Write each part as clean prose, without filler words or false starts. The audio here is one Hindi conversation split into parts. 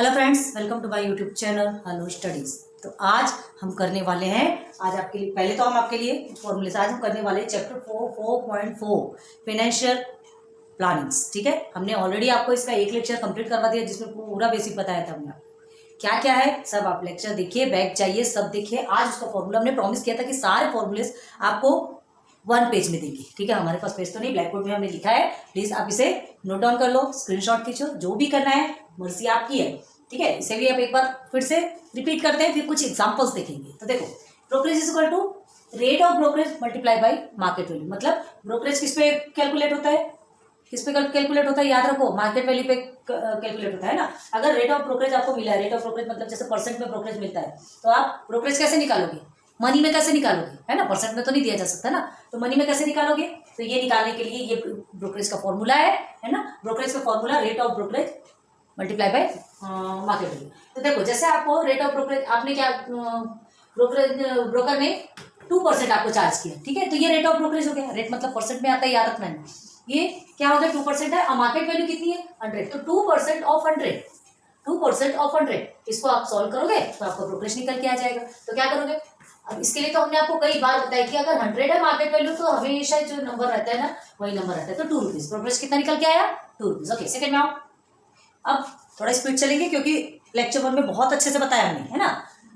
Hello friends, welcome to my YouTube channel hello studies. तो आज हम करने वाले हैं, आज आपके लिए पहले तो हम आपके लिए फॉर्मूले आज हम करने वाले हैं चैप्टर 4.4 फाइनेंशियल प्लानिंग्स। ठीक है, हमने ऑलरेडी आपको इसका एक लेक्चर कंप्लीट करवा दिया जिसमें पूरा बेसिक बताया था हमने क्या क्या है सब। आप लेक्चर देखिए, बैग चाहिए, सब देखिए। आज उसका फॉर्मूला हमने प्रॉमिस किया था कि सारे फॉर्मूलेस आपको 1 पेज में देंगे। ठीक है, हमारे पास पेज तो नहीं, ब्लैक बोर्ड में हमने लिखा है। प्लीज आप इसे नोट डाउन कर लो, स्क्रीनशॉट खींचो, जो भी करना है मर्जी आपकी है। ठीक है, इसे भी आप एक बार फिर से रिपीट करते हैं, फिर कुछ एग्जांपल्स देखेंगे। तो देखो, brokerage is equal to rate of brokerage multiply by market value. मतलब ब्रोकरेज किस पे कैलकुलेट होता है, किस पे कैलकुलेट होता है, याद रखो, मार्केट वैल्यू पे कैलकुलेट होता है ना। अगर रेट ऑफ ब्रोकरेज आपको मिला है, रेट ऑफ ब्रोकरेज मतलब जैसे परसेंट में ब्रोकरेज मिलता है, तो आप ब्रोकरेज कैसे निकालोगे, मनी में कैसे निकालोगे, है ना। परसेंट में तो नहीं दिया जा सकता ना, तो मनी में कैसे निकालोगे। तो ये निकालने के लिए ये ब्रोकरेज का फॉर्मूला है ना। ब्रोकरेज का formula rate of brokerage multiply by market value. तो देखो, जैसे आपको रेट ऑफ ब्रोकरेज, आपने क्या ब्रोकर ने 2% आपको चार्ज किया, ठीक है, तो ये रेट ऑफ ब्रोकरेज हो गया। रेट मतलब परसेंट में आता है, याद रखना है। ये क्या हो गया, 2% है और मार्केट वैल्यू कितनी है 100, तो 2% ऑफ 100, 2% ऑफ 100। इसको आप सॉल्व करोगे तो आपका ब्रोकरेज निकल के आ जाएगा। तो क्या करोगे, अब इसके लिए तो हमने आपको कई बार बताया कि अगर 100 है मार्केट वैल्यू तो हमेशा जो नंबर रहता है ना वही नंबर रहता है। तो 2 रुपीज, ब्रोकरेज कितना निकल के आया 2 रुपीज। ओके, सेकंड में आओ। अब थोड़ा स्पीड चलेंगे क्योंकि लेक्चर 1 में बहुत अच्छे से बताया हमने, है ना।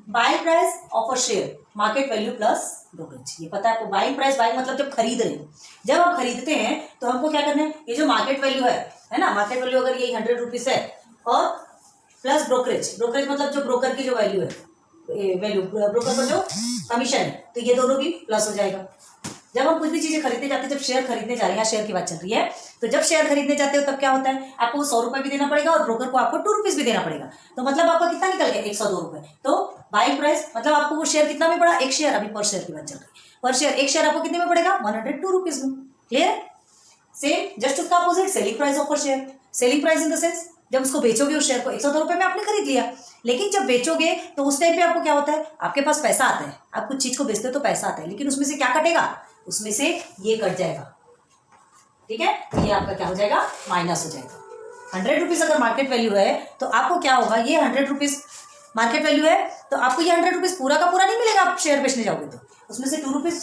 Buying price of a share market value plus brokerage, ये पता है आपको। बाइंग प्राइस, बाइंग मतलब जब खरीद रहे हैं, जब आप खरीदते हैं तो हमको क्या करना है, ये जो मार्केट वैल्यू है ना, मार्केट वैल्यू अगर ये 100 रुपीज है और प्लस ब्रोकरेज, ब्रोकरेज मतलब जो ब्रोकर की जो वैल्यू है, वैल्यू ब्रोकर का जो कमीशन है, तो ये दोनों भी प्लस हो जाएगा। जब हम कुछ भी चीजें खरीदने जाते हैं, जब शेयर खरीदने जा रहे हैं, शेयर की बात चल रही है, तो जब शेयर खरीदने जाते हो तब क्या होता है, आपको 100 रुपए भी देना पड़ेगा और ब्रोकर को आपको 2 रुपीज भी देना पड़ेगा। तो मतलब आपका कितना निकल गया 102 रुपए। तो बाइंग प्राइस मतलब आपको वो शेयर कितना में पड़ा, एक शेयर, अभी पर शेयर की बात चल रही है, पर शेयर एक शेयर आपको कितने में पड़ेगा 102 रुपीज में। क्लियर। सेम जस्ट उसका अपोजिट सेलिंग प्राइस ऑफ पर share. Selling price in the sense जब उसको बेचोगे उस शेयर को 102 रुपए में आपने खरीद लिया, लेकिन जब बेचोगे तो उस टाइम पे आपको क्या होता है, आपके पास पैसा आता है, आप कुछ चीज को बेचते हो तो पैसा आता है, लेकिन उसमें से क्या कटेगा, उसमें से ये कट जाएगा। ठीक है, ये आपका क्या हो जाएगा, माइनस हो जाएगा। 100 रुपीज अगर मार्केट वैल्यू है तो आपको क्या होगा, ये 100 रुपीज मार्केट वैल्यू है तो आपको ये 100 रुपीज पूरा का पूरा नहीं मिलेगा। आप शेयर बेचने जाओगे तो उसमें से 2 रुपीज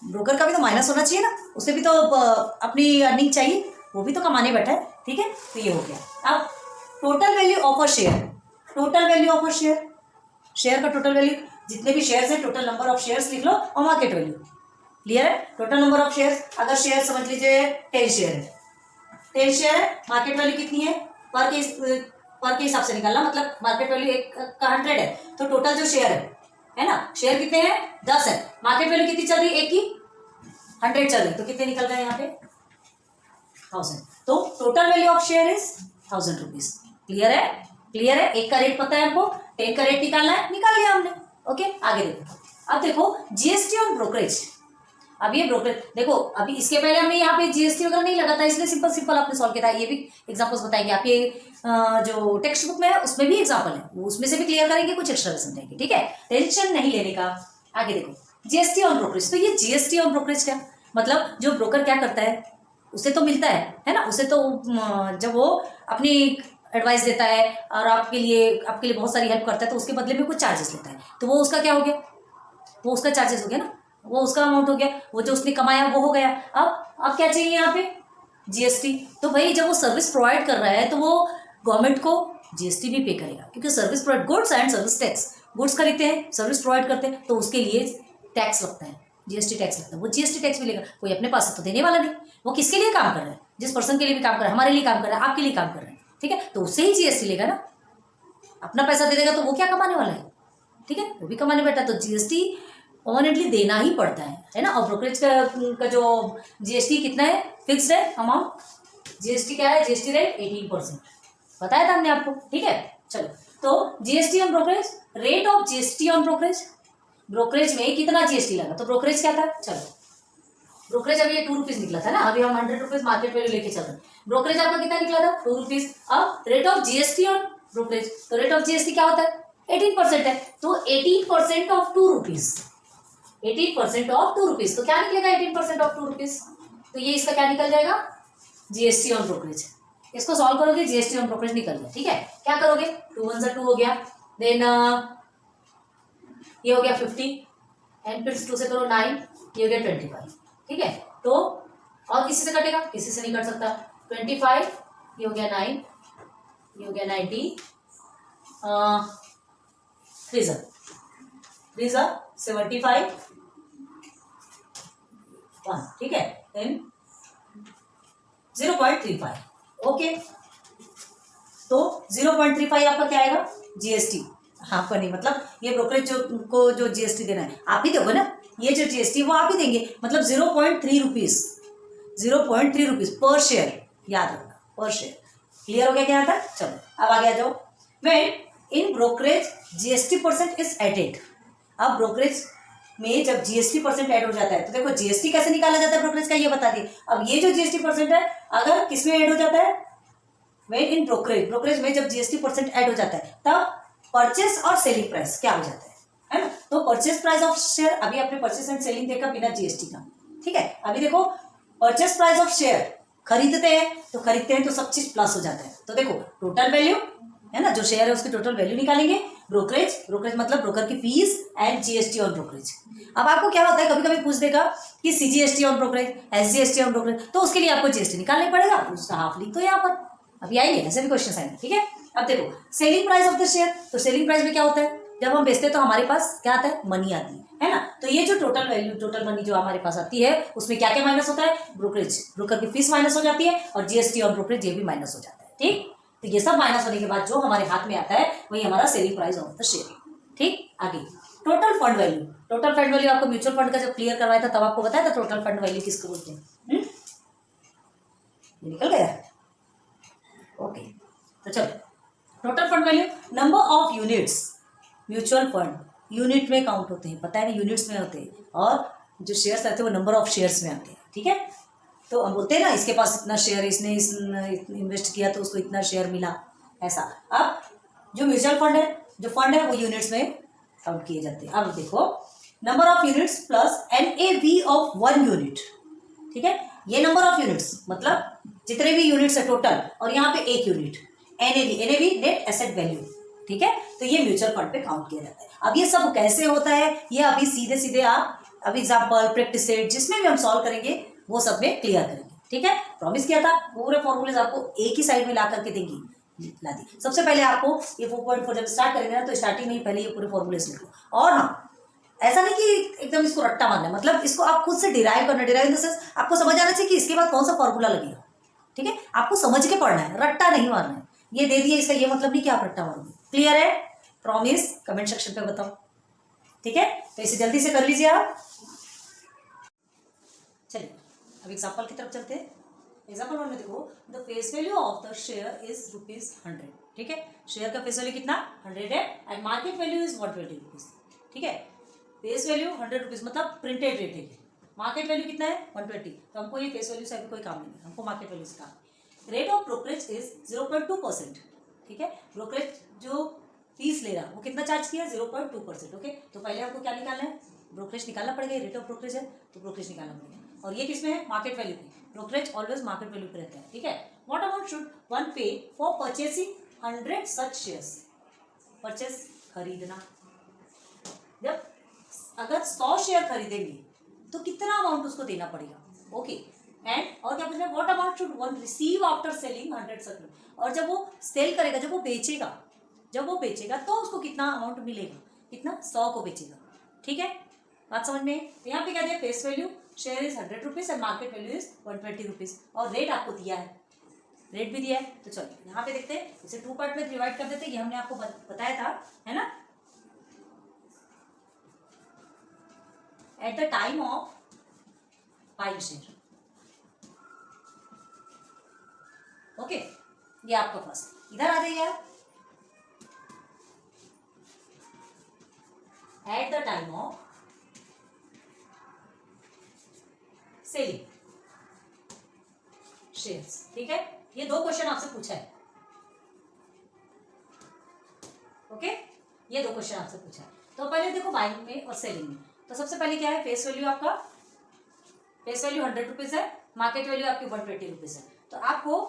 ब्रोकर का भी तो माइनस होना चाहिए ना, उसे भी तो अपनी अर्निंग चाहिए, वो भी तो कमाने बैठा है। ठीक है, तो ये हो गया। अब total value of a share, total value of a share, share का टोटल वैल्यू, जितने भी शेयर्स है टोटल नंबर ऑफ शेयर्स लिख लो और मार्केट वैल्यू। क्लियर है, टोटल नंबर ऑफ शेयर्स। अगर शेयर समझ लीजिए 10 शेयर है, 10 शेयर है, मार्केट वैल्यू कितनी है पर के हिसाब से निकालना, मतलब मार्केट वैल्यू एक का 100 है, तो टोटल जो शेयर है ना, शेयर कितने हैं 10 है, मार्केट वैल्यू कितनी चल रही है, एक की 100 चल रही, तो कितने निकल गए यहाँ पे 1000। तो total value of share is 1000 rupees. Clear है, क्लियर है। एक का रेट पता है हमको, 10 का रेट निकालना है, निकाल लिया हमने। ओके, आगे देखो। अब देखो जीएसटी ऑन ब्रोकरेज। अब ये ब्रोकरेज देखो, अभी इसके पहले हमने यहाँ पे जीएसटी वगैरह नहीं लगा था, इसलिए सिंपल सिंपल आपने सॉल्व किया था। ये भी एग्जांपल्स बताएंगे आपके जो टेक्स्ट बुक में है उसमें भी एग्जांपल है, उसमें से भी क्लियर करेंगे, कुछ एक्स्ट्रा समझाएंगे। ठीक है, टेंशन नहीं लेने का। आगे देखो, जीएसटी ऑन ब्रोकरेज। तो ये जीएसटी ऑन ब्रोकरेज क्या मतलब, जो ब्रोकर क्या करता है, उसे तो मिलता है ना, उसे तो जब वो अपनी एडवाइस देता है और आपके लिए बहुत सारी हेल्प करता है, तो उसके बदले में कुछ चार्जेस लेता है, तो वो उसका क्या हो गया, वो उसका चार्जेस हो गया ना, वो उसका अमाउंट हो गया, वो जो उसने कमाया वो हो गया। अब क्या चाहिए यहाँ पे, जीएसटी। तो भाई जब वो सर्विस प्रोवाइड कर रहा है तो वो गवर्नमेंट को जीएसटी भी पे करेगा, क्योंकि service provide, goods and service tax, goods खरीदते हैं, सर्विस प्रोवाइड करते हैं, तो उसके लिए टैक्स लगता है, जीएसटी टैक्स लगता है, वो जीएसटी टैक्स भी लेगा। कोई अपने पास तो देने वाला नहीं, वो किसके लिए काम कर रहा है, जिस पर्सन के लिए भी काम कर रहा है, हमारे लिए काम कर रहा है, आपके लिए काम कर रहा है। ठीक है, तो उससे ही जीएसटी लेगा ना, अपना पैसा दे देगा तो वो क्या कमाने वाला है, ठीक है, वो भी कमाने बैठा, तो जीएसटी परमानेंटली देना ही पड़ता है ना। और ब्रोकरेज का जो जीएसटी कितना है, फिक्स्ड है अमाउंट, जीएसटी क्या है, जीएसटी रेट 18% बताया था हमने आपको। ठीक है, चलो, तो GST on brokerage, rate of GST on brokerage, brokerage में कितना जीएसटी लगा, तो ब्रोकरेज क्या था, चलो ब्रोकरेज अभी ये 2 रुपीज निकला था ना, अभी हम 100 रुपीज मार्केट वैल्यू लेके चल रहे हैं, ब्रोकरेज आपका कितना निकला था 2 रुपीज। अब rate of GST on brokerage, तो रेट ऑफ जीएसटी क्या होता है 18% है, तो 18% ऑफ 2 रुपीज, 18% ऑफ 2 रुपीज, तो क्या निकलेगा 18% ऑफ 2 रुपीज, तो ये इसका क्या निकल जाएगा, जीएसटी ऑन ब्रोकरेज। इसको सॉल्व करोगे, जीएसटी ऑन ब्रोकरेज निकल गया। ठीक है, क्या करोगे, 2 1 2 हो गया, देन ये हो गया 50 एंड फिर 2 से करो 9, ये हो गया 25। ठीक है, तो और किसी से कटेगा, किसी से नहीं कट सकता। 25, ये हो गया 9, ये हो गया 90, 3 75 1। ठीक है, देन 0.35। ओके, तो 0.35 आपका क्या आएगा, जीएसटी। आपका नहीं, मतलब ये ब्रोकरेज को जो जीएसटी देना है आप ही दोगे ना, ये जो जीएसटी वो आप ही देंगे, मतलब 0.3 रुपीज, 0.3 रुपीज पर शेयर, याद रखना पर शेयर। क्लियर हो गया क्या था। चलो अब आगे आ जाओ। When in brokerage GST percent is added. अब ब्रोकरेज में जब जीएसटी परसेंट ऐड हो जाता है तो देखो जीएसटी कैसे निकाला जाता है ब्रोकरेज का, ये बता दिए। अब ये जो जीएसटी परसेंट है अगर किसमें ऐड हो जाता है, व्हेन इन ब्रोकरेज, ब्रोकरेज में जब जीएसटी परसेंट ऐड हो जाता है तब परचेस और सेलिंग प्राइस क्या हो जाता है ना। तो परचेस प्राइस ऑफ शेयर, अभी आपने परचेस एंड सेलिंग देखा बिना जीएसटी का। ठीक है, अभी देखो परचेस प्राइस ऑफ शेयर, खरीदते हैं तो सब चीज प्लस हो जाता है। तो देखो टोटल वैल्यू है ना, जो शेयर है उसकी टोटल वैल्यू निकालेंगे। ब्रोकरेज मतलब ब्रोकर की fees and GST on brokerage. अब आपको क्या होता है, कभी कभी पूछ देगा कि CGST on brokerage, SGST on brokerage, तो उसके लिए आपको जीएसटी निकालना पड़ेगा, उसका हाफ लिख दो यहाँ पर। अभी आएंगे, ऐसे भी क्वेश्चन आएंगे। ठीक है, अब देखो selling price of the share, तो सेलिंग प्राइस में क्या होता है, जब हम बेचते हैं तो हमारे पास क्या आता है, मनी आती है ना। तो ये जो टोटल वैल्यू, टोटल मनी जो हमारे पास आती है उसमें क्या क्या माइनस होता है, ब्रोकरेज, ब्रोकर की फीस माइनस हो जाती है और जीएसटी और ब्रोकरेज ये भी माइनस हो जाता है। ठीक, तो ये सब माइनस होने के बाद जो हमारे हाथ में आता है वही हमारा selling price of the share. ठीक, आगे total fund value. Total fund value आपको म्यूचुअल फंड का जब क्लियर करवाया था तब आपको बताया था टोटल फंड वैल्यू किसको बोलते हैं। निकल गया। ओके, तो चलो total fund value, number of units, mutual fund unit में काउंट होते हैं, पता है ना, यूनिट्स में होते हैं, और जो शेयर्स आते हैं वो नंबर ऑफ शेयर्स में आते हैं। ठीक है, तो हम बोलते हैं ना इसके पास इतना शेयर, इसने इन्वेस्ट किया तो उसको इतना शेयर मिला, ऐसा। अब जो म्यूचुअल फंड है, जो फंड है वो यूनिट्स में काउंट किए जाते हैं। अब देखो number of units plus NAV of 1 unit. ठीक है, ये नंबर ऑफ यूनिट्स मतलब जितने भी यूनिट्स है टोटल, और यहाँ पे 1 unit, NAV net asset value. ठीक है, तो ये म्यूचुअल फंड पे काउंट किया जाता है। अब ये सब कैसे होता है ये अभी सीधे सीधे आप अभी एग्जाम्पल, प्रैक्टिस सेट जिसमें भी हम सॉल्व करेंगे वो सब में क्लियर करेंगे। ठीक है, प्रॉमिस किया था पूरे फॉर्मूलेज आपको एक ही साइड में ला करके देंगी, ला दी। सबसे पहले आपको ये 4.4 जब स्टार्ट करेंगे ना तो स्टार्टिंग में ही पहले ये पूरे फॉर्मूलेज लिखो। और हाँ, ऐसा नहीं कि एकदम इसको रट्टा मारना है, मतलब इसको आप खुद से डिराइव करना, डिराइव इन द सेंस आपको समझ आना चाहिए कि इसके बाद कौन सा फॉर्मूला लगेगा। ठीक है, आपको समझ के पढ़ना है, रट्टा नहीं मारना है। ये दे दिए इसका ये मतलब नहीं कि आप रट्टा मारोगे। क्लियर है, प्रॉमिस कमेंट सेक्शन पे बताओ। ठीक है, तो इसे जल्दी से कर लीजिए आप। चलिए अब एग्जाम्पल की तरफ चलते हैं। एग्जाम्पल 1 में देखो, the face value of the share is ₹100। ठीक है, शेयर का फेस वैल्यू कितना 100 है and market value is 120 rupees. ठीक है, फेस वैल्यू 100 रुपीज मतलब प्रिंटेड रेट है, मार्केट वैल्यू कितना है 120। तो हमको ये फेस वैल्यू से अभी कोई काम नहीं है, हमको मार्केट वैल्यू से काम। Rate of brokerage is 0.2%। ठीक है, ब्रोकरेज जो फीस ले रहा वो कितना चार्ज किया 0.2%। ओके, तो पहले हमको क्या निकालना है, ब्रोकरेज निकालना पड़ेगा। रेट ऑफ ब्रोकरेज है तो ब्रोकरेज निकालना पड़ेगा, और ये किसमें है, मार्केट वैल्यू पे। ब्रोकरेज ऑलवेज मार्केट वैल्यू पे रहता है। ठीक है, व्हाट अमाउंट शुड वन पे for purchasing 100 such shares. Purchase खरीदना, जब अगर 100 शेयर खरीदेंगे तो कितना अमाउंट उसको देना पड़ेगा। ओके, एंड और क्या पूछना है, what amount should one receive after selling 100 सच। और जब वो सेल करेगा, जब वो बेचेगा तो उसको कितना अमाउंट मिलेगा, कितना 100 को बेचेगा। ठीक है, बात समझ में। तो यहाँ पे क्या दिया, face value share is 100 rupees and market value is 120 rupees, और रेट आपको दिया है, रेट भी दिया है। तो चलो यहाँ पे देखते हैं, इसे 2 पार्ट में डिवाइड कर देते हैं, ये हमने आपको बताया था, है ना। Eight the time of buying share. Okay, ये आपका फर्स्ट, इधर आ जाइए आप। Eight the time of selling shares. ठीक है, ये 2 क्वेश्चन आपसे पूछा है। ओके, ये 2 क्वेश्चन आपसे पूछा है। तो पहले देखो बाइंग में और सेलिंग में। तो सबसे पहले क्या है, फेस वैल्यू आपका, फेस वैल्यू 100 रुपीज है, मार्केट वैल्यू आपकी 120 रुपीज है। तो आपको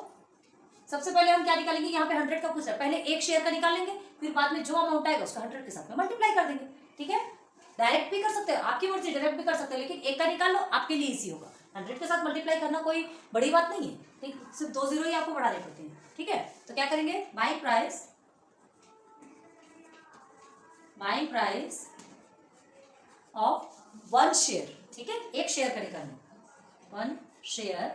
सबसे पहले हम क्या निकालेंगे, यहाँ पे 100 का पूछ रहा है, पहले एक शेयर का निकालेंगे, फिर बाद में जो अमाउंट आएगा उसका 100 के साथ में मल्टीप्लाई कर देंगे। ठीक है, डायरेक्ट भी कर सकते हो, आपकी मर्जी, डायरेक्ट भी कर सकते हो, लेकिन एक का निकाल लो, आपके लिए इजी होगा। 100 के साथ मल्टीप्लाई करना कोई बड़ी बात नहीं है, ठीक, सिर्फ 2 जीरो ही आपको बढ़ाने पड़ते हैं। ठीक है, तो क्या करेंगे, बाइंग प्राइस ऑफ 1 शेयर। ठीक है, एक शेयर का निकालना, 1 share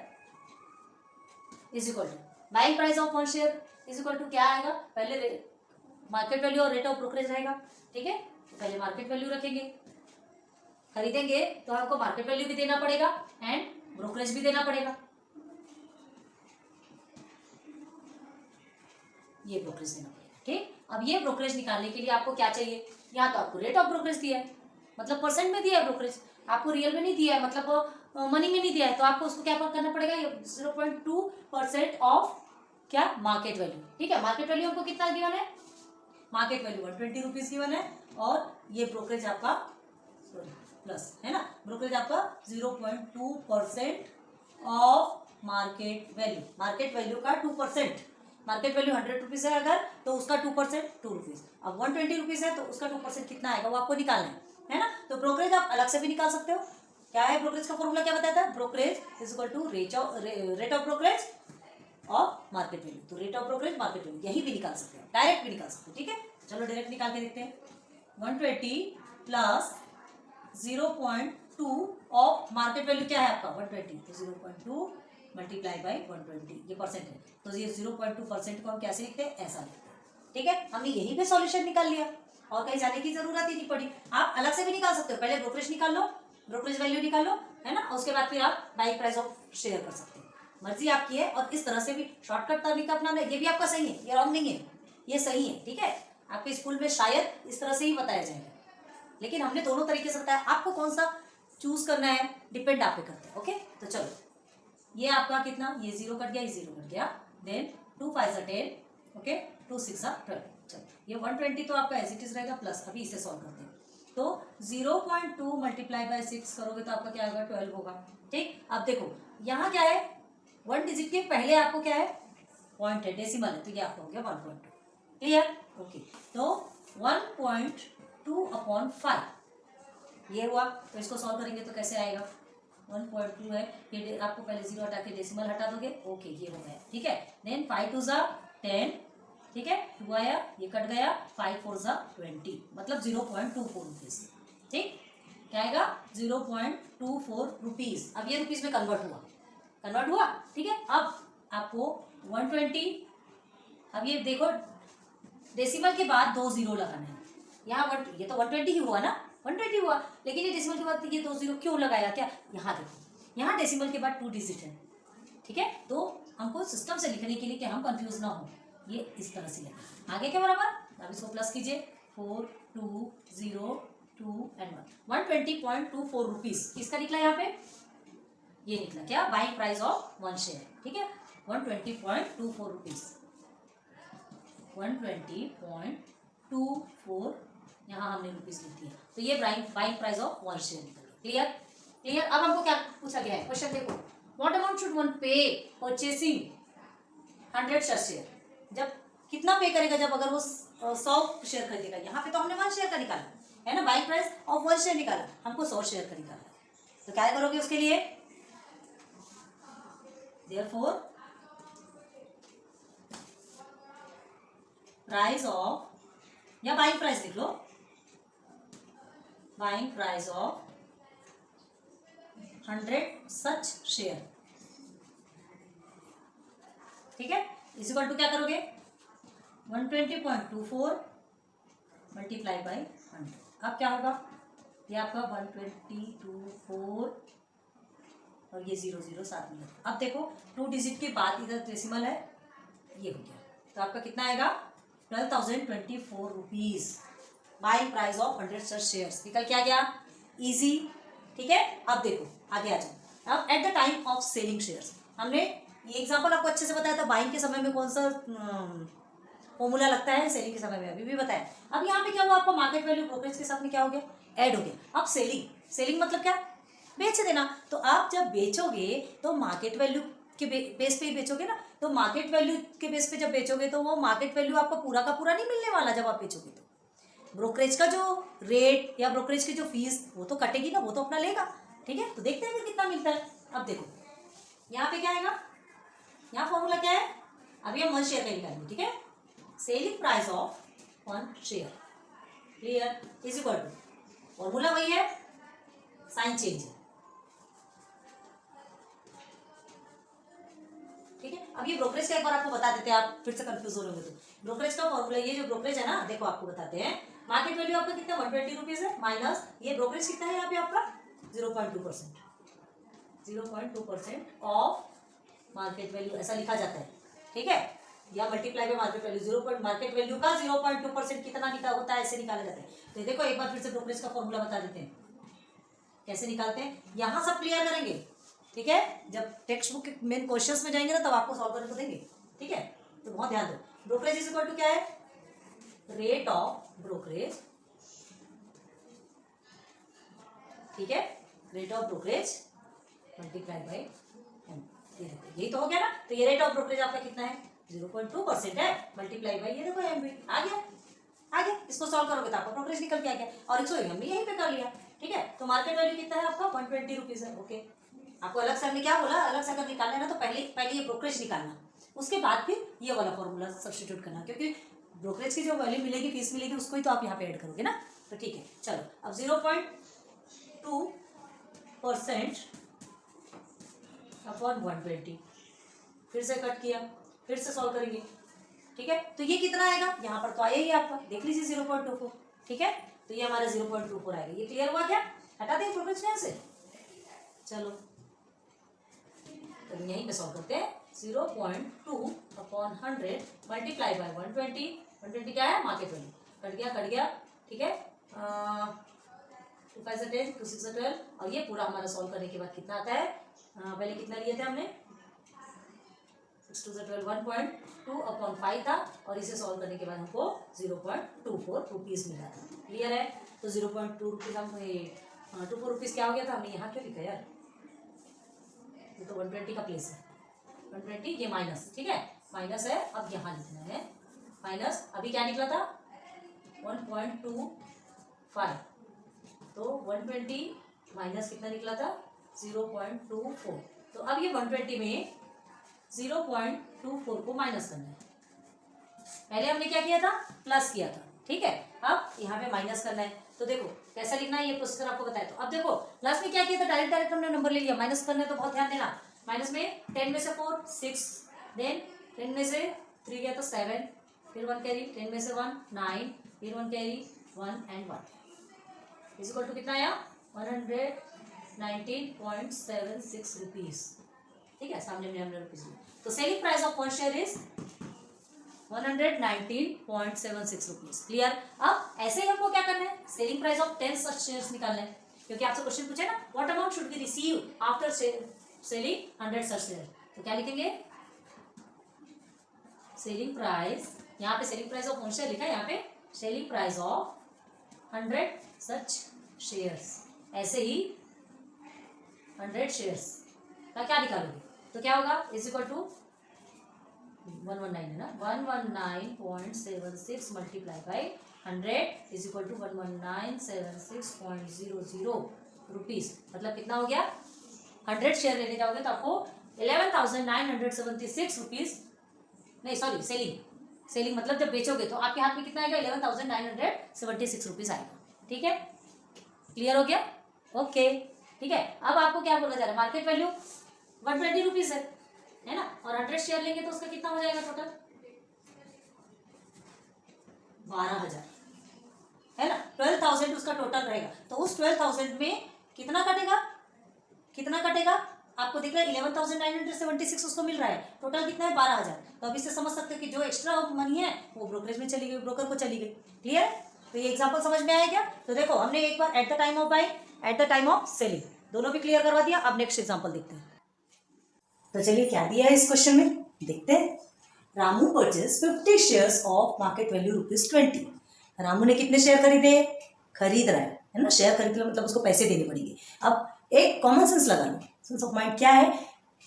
is equal to buying price of 1 share is equal to क्या आएगा, पहले मार्केट वैल्यू और रेट ऑफ ब्रोकरेज रहेगा। ठीक है, तो पहले मार्केट वैल्यू रखेंगे, खरीदेंगे तो हमको मार्केट वैल्यू भी देना पड़ेगा एंड ब्रोकरेज भी देना पड़ेगा। ये ब्रोकरेज देना पड़ेगा। ठीक, अब ये ब्रोकरेज निकालने के लिए आपको क्या चाहिए, यहाँ तो आपको रेट ऑफ ब्रोकरेज दिया है, मतलब परसेंट में दिया है ब्रोकरेज, आपको रियल में नहीं दिया है, मतलब मनी में नहीं दिया है, तो आपको उसको क्या करना पड़ेगा, 0.2% ऑफ क्या, मार्केट वैल्यू। ठीक है, मार्केट वैल्यू हमको कितना गिवन है, मार्केट वैल्यू 120 रुपीज गिवन है, और ये ब्रोकरेज आपका प्लस है ना, ब्रोकरेज आपका 0.2% of market value, market value का 2%, मार्केट वैल्यू 100 रुपीज है अगर, तो उसका 2% 2 रुपीज, अब 120 रुपीज है तो उसका 2% कितना आएगा वो आपको निकालना है ना। तो ब्रोकरेज आप अलग से भी निकाल सकते हो। क्या है ब्रोकरेज का फॉर्मूला, क्या बताया था, brokerage is equal to rate of brokerage और मार्केट वैल्यू, तो rate of brokerage market value यही भी निकाल सकते हो, डायरेक्ट भी निकाल सकते हो। ठीक है, चलो डायरेक्ट निकाल के देखते हैं, 120 प्लस 0.2 ऑफ मार्केट वैल्यू क्या है आपका 120, तो 0.2 मल्टीप्लाई बाई 120, ये परसेंट है, तो ये 0.2% को हम कैसे लिखते हैं, ऐसा लिखते हैं। ठीक है, हमने यही पे सॉल्यूशन निकाल लिया और कहीं जाने की जरूरत ही नहीं पड़ी। आप अलग से भी निकाल सकते हो, पहले ब्रोकरेज निकाल लो, ब्रोकरेज वैल्यू निकाल लो, है ना, उसके बाद फिर आप बाइंग प्राइस ऑफ शेयर कर सकते हो, मर्जी आपकी है। और इस तरह से भी शॉर्टकट तरीका अपनाना, ये भी आपका सही है, ये रॉन्ग नहीं है, ये सही है। ठीक है, आपके स्कूल में शायद इस तरह से ही बताया जाएगा, लेकिन हमने दोनों तरीके से बताया, आपको कौन सा चूज करना है डिपेंड आप पे करता है। ओके, तो चलो ये आपका कितना, ये 0 कट गया, ये 0 कट गया, देन 2 5 10, ओके, 2 6 12, चलो ये 120 तो आपका एज इट इज रहेगा प्लस, अभी इसे सॉल्व करते हैं, तो 0.2 मल्टीप्लाई बाय 6 करोगे तो आपका क्या होगा, 12 होगा। ठीक, अब देखो यहाँ क्या है, 1 डिजिट के पहले आपको क्या है, पॉइंट है, डेसिमल है, तो ये आपका हो गया 1.2, क्लियर। ओके, तो 1.2 अपॉन 5 ये हुआ, तो इसको सॉल्व करेंगे तो कैसे आएगा, 1.2 है, ये आपको पहले 0 हटा के डेसिमल हटा दोगे, ओके ये हो गया। ठीक है, देन 5 2 10, ठीक है, 2 आया, ये कट गया, 5 4 20, मतलब 0.24 रुपीज। ठीक, क्या आएगा, 0.24 रुपीज। अब ये रुपीज में कन्वर्ट हुआ, ठीक है। अब आपको 120, अब ये देखो डेसिमल के बाद 2 जीरो लगाना है, यहाँ ये तो 120 ही हुआ ना, 120 हुआ, लेकिन ये डेसिमल के बाद ये 2 जीरो क्यों लगाया, क्या, यहाँ देखो, यहाँ डेसिमल के बाद 2 डिजिट है। ठीक है, तो हमको सिस्टम से लिखने के लिए कि हम कंफ्यूज ना हो, ये इस तरह से लिखा, आगे के बराबर, अब इसको प्लस कीजिए, 4 2 0 2 एंड 120.24 रुपीज किसका निकला यहाँ पे, ये निकला क्या, बाइंग प्राइस ऑफ 1 शेयर। ठीक है, 120.24 रुपीज, 120.24, यहाँ हमने रुपीज लिख दिया, तो ये बाइंग प्राइस ऑफ 1 शेयर निकल गया। क्लियर। अब हमको क्या पूछा गया है, क्वेश्चन देखो, व्हाट अमाउंट शुड वन पे परचेसिंग 100 शेयर, जब कितना पे करेगा, जब अगर वो 100 शेयर खरीदेगा, यहाँ पे तो हमने 1 शेयर का निकाला है ना, बाइंग प्राइस ऑफ 1 शेयर निकाला, हमको 100 शेयर का निकाला, तो क्या करोगे उसके लिए, देयरफॉर प्राइस ऑफ, या बाइंग प्राइस लिख लो, buying price of 100 such share. ठीक है, इस इक्वल टू क्या करोगे, 120.24 मल्टीप्लाई बाई 100, अब क्या होगा, ये आपका 120.24 और ये 0 0 साथ में। अब देखो 2 डिजिट के बाद इधर डेसिमल है, ये हो गया, तो आपका कितना आएगा, 12,024 rupees, buying price of 100 such shares निकल के आ गया, इजी। ठीक है, अब देखो आगे आ जाओ, अब eight the time of selling shares, हमने ये एग्जांपल आपको अच्छे से बताया था, बाइंग के समय में कौन सा फॉर्मूला लगता है, सेलिंग के समय में अभी भी बताया। अब यहाँ पे क्या हुआ, आपका मार्केट वैल्यू ब्रोकरेज के साथ में क्या हो गया, ऐड हो गया। अब सेलिंग मतलब क्या, बेच देना, तो आप जब बेचोगे तो मार्केट वैल्यू के बेस पे ही बेचोगे ना, तो मार्केट वैल्यू के बेस पे जब बेचोगे तो वो मार्केट वैल्यू आपको पूरा का पूरा नहीं मिलने वाला जब आप बेचोगे। तो ब्रोकरेज का जो रेट या ब्रोकरेज की जो फीस वो तो कटेगी ना, वो तो अपना लेगा। ठीक है, तो देखते हैं फिर कितना मिलता है। अब देखो यहाँ पे क्या आएगा, यहाँ फॉर्मूला क्या है, अभी हम 1 शेयर का निकालेंगे। ठीक है, selling price of 1 share clear is equal to, formula वही है, साइन चेंज है। ठीक है, अब ये ब्रोकरेज का एक बार आपको बता देते हैं, आप फिर से कंफ्यूज हो रहे होंगे। तो ब्रोकरेज का फॉर्मूला, ये जो ब्रोकरेज है ना, देखो आपको बताते हैं, मार्केट वैल्यू आपका कितना 120 रुपीज है, माइनस ये ब्रोकरेज कितना है यहाँ पे आपका 0.2%, 0.2% ऑफ मार्केट वैल्यू ऐसा लिखा जाता है। ठीक है, या multiply by market value, market value का 0.2% कितना निकाल होता है, ऐसे निकाला जाता है। तो देखो एक बार फिर से ब्रोकरेज का फॉर्मूला बता देते हैं कैसे निकालते हैं, यहां सब क्लियर करेंगे। ठीक है, जब टेक्स्ट बुक के मेन क्वेश्चंस में जाएंगे ना तब आपको सॉल्व करने को देंगे। ठीक है, तो बहुत ध्यान दो। ब्रोकरेज इज इक्वल टू क्या है, रेट ऑफ ब्रोकरेज। ठीक है, rate of brokerage multiply by M, यही तो हो गया ना। तो ये रेट ऑफ ब्रोकरेज आपका कितना है 0.2% है, मल्टीप्लाई बाय ये देखो एम भी आ गया, आ गया। इसको सॉल्व करोगे तो आपका ब्रोकरेज निकल के आ गया, और इसको हमने यहीं पे कर लिया। ठीक है, तो मार्केट वैल्यू कितना है आपका 120 रुपीज है। ओके, आपको अलग से हमने क्या बोला, अलग से अगर निकालना है ना तो पहले ये ब्रोकरेज निकालना, उसके बाद फिर ये वाला फॉर्मूला सब्स्टिट्यूट करना, क्योंकि ब्रोकरेज की जो वैल्यू मिलेगी, फीस मिलेगी, उसको ही तो आप यहाँ पे ऐड करोगे ना। तो ठीक है, चलो अब 0.2% अपॉन 120 फिर से कट किया, फिर से सॉल्व करेंगे। ठीक है, तो ये कितना आएगा, यहाँ पर तो आया ही आपका, देख लीजिए 0.24। ठीक है, तो ये हमारा 0.24 आएगा। ये क्लियर हुआ क्या, हटा दें ब्रोकरेज यहाँ से। चलो तो यहीं पे सॉल्व करते हैं, 0.2 अपॉन 100 मल्टीप्लाई बाय 120, 120 क्या है मार्केट वैल्यू, कट गया। ठीक है, 2 5 10, 2 6 12, और ये पूरा हमारा सॉल्व करने के बाद कितना आता है, पहले कितना लिए थे हमने 6 2 12, 1.2 अपॉन 5 था, और इसे सॉल्व करने के बाद हमको 0.24 रुपीज मिला था। क्लियर है, तो 0.2 रुपीज हम 24 रुपीज क्या हो गया था, हमने यहाँ क्यों लिखा यार, ये तो 120 का प्लेस है, 120 ये माइनस। ठीक है, माइनस है, अब यहाँ लिखना है माइनस, अभी क्या निकला था 1.25, तो 120 माइनस कितना निकला था 0.24। तो अब ये 120 में 0.24 को माइनस करना है, पहले हमने क्या किया था, प्लस किया था। ठीक है, अब यहाँ पे माइनस करना है। तो देखो कैसा लिखना है, ये प्रोसेसर आपको बताया। तो अब देखो प्लस में क्या किया था, डायरेक्ट हमने नंबर ले लिया, माइनस करना है तो बहुत ध्यान देना। माइनस में 10 में से 4 6, देन 10 में से 3 गया तो 7, फिर 1 कैरी, 10 में से 1 9, फिर 1 carry 1 and 1 is equal to कितना आया 119.76 रुपीज। ठीक है, सामने में हमने रुपीज में, तो selling price of 1 share is 119.76 rupees. Clear. अब ऐसे ही हमको क्या करना है, selling price of 10 such shares निकालना है, क्योंकि आपसे क्वेश्चन पूछे ना what amount should be receive after selling 100 such share. तो क्या लिखेंगे, सेलिंग प्राइस, यहाँ पे सेलिंग प्राइस ऑफ 1 शेयर लिखा है, यहाँ पे selling price of 100 such shares. ऐसे ही 100 शेयर्स का क्या निकालोगे, तो क्या होगा इज इक्वल टू 119 है ना, 119.76 multiply by 100 is equal to 11976.00 rupees. मतलब कितना हो गया, 100 शेयर लेने जाओगे तो आपको 11,976 रुपीज, नहीं सॉरी सेलिंग मतलब जब बेचोगे तो आपके हाथ में कितना आएगा 11,976 रुपीज आएगा। ठीक है, क्लियर हो गया, ओके। ठीक है, अब आपको क्या बोला जा रहा है, मार्केट वैल्यू 120 रुपीज है ना, और 100 शेयर लेंगे तो उसका कितना हो जाएगा टोटल 12,000 है ना, 12,000 उसका टोटल रहेगा। तो उस 12,000 में कितना कटेगा आपको दिख रहा है 11,976 उसको मिल रहा है, टोटल कितना है 12,000। तो अब इससे समझ सकते हैं कि जो एक्स्ट्रा मनी है वो ब्रोकरेज में चली गई, ब्रोकर को चली गई। क्लियर, तो ये एग्जांपल समझ में आया क्या। तो देखो हमने एक बार at the time of buying, at the time of selling, दोनों भी क्लियर करवा दिया। अब नेक्स्ट एग्जांपल देखते हैं। तो चलिए क्या दिया है इस क्वेश्चन में देखते हैं। Ramu purchase 50 shares of market value ₹20। Ramu ने कितने शेयर खरीद रहा है ना, शेयर खरीद मतलब उसको पैसे देने पड़ेंगे। अब एक कॉमन सेंस लगा लो, सेंस ऑफ माइंड क्या है,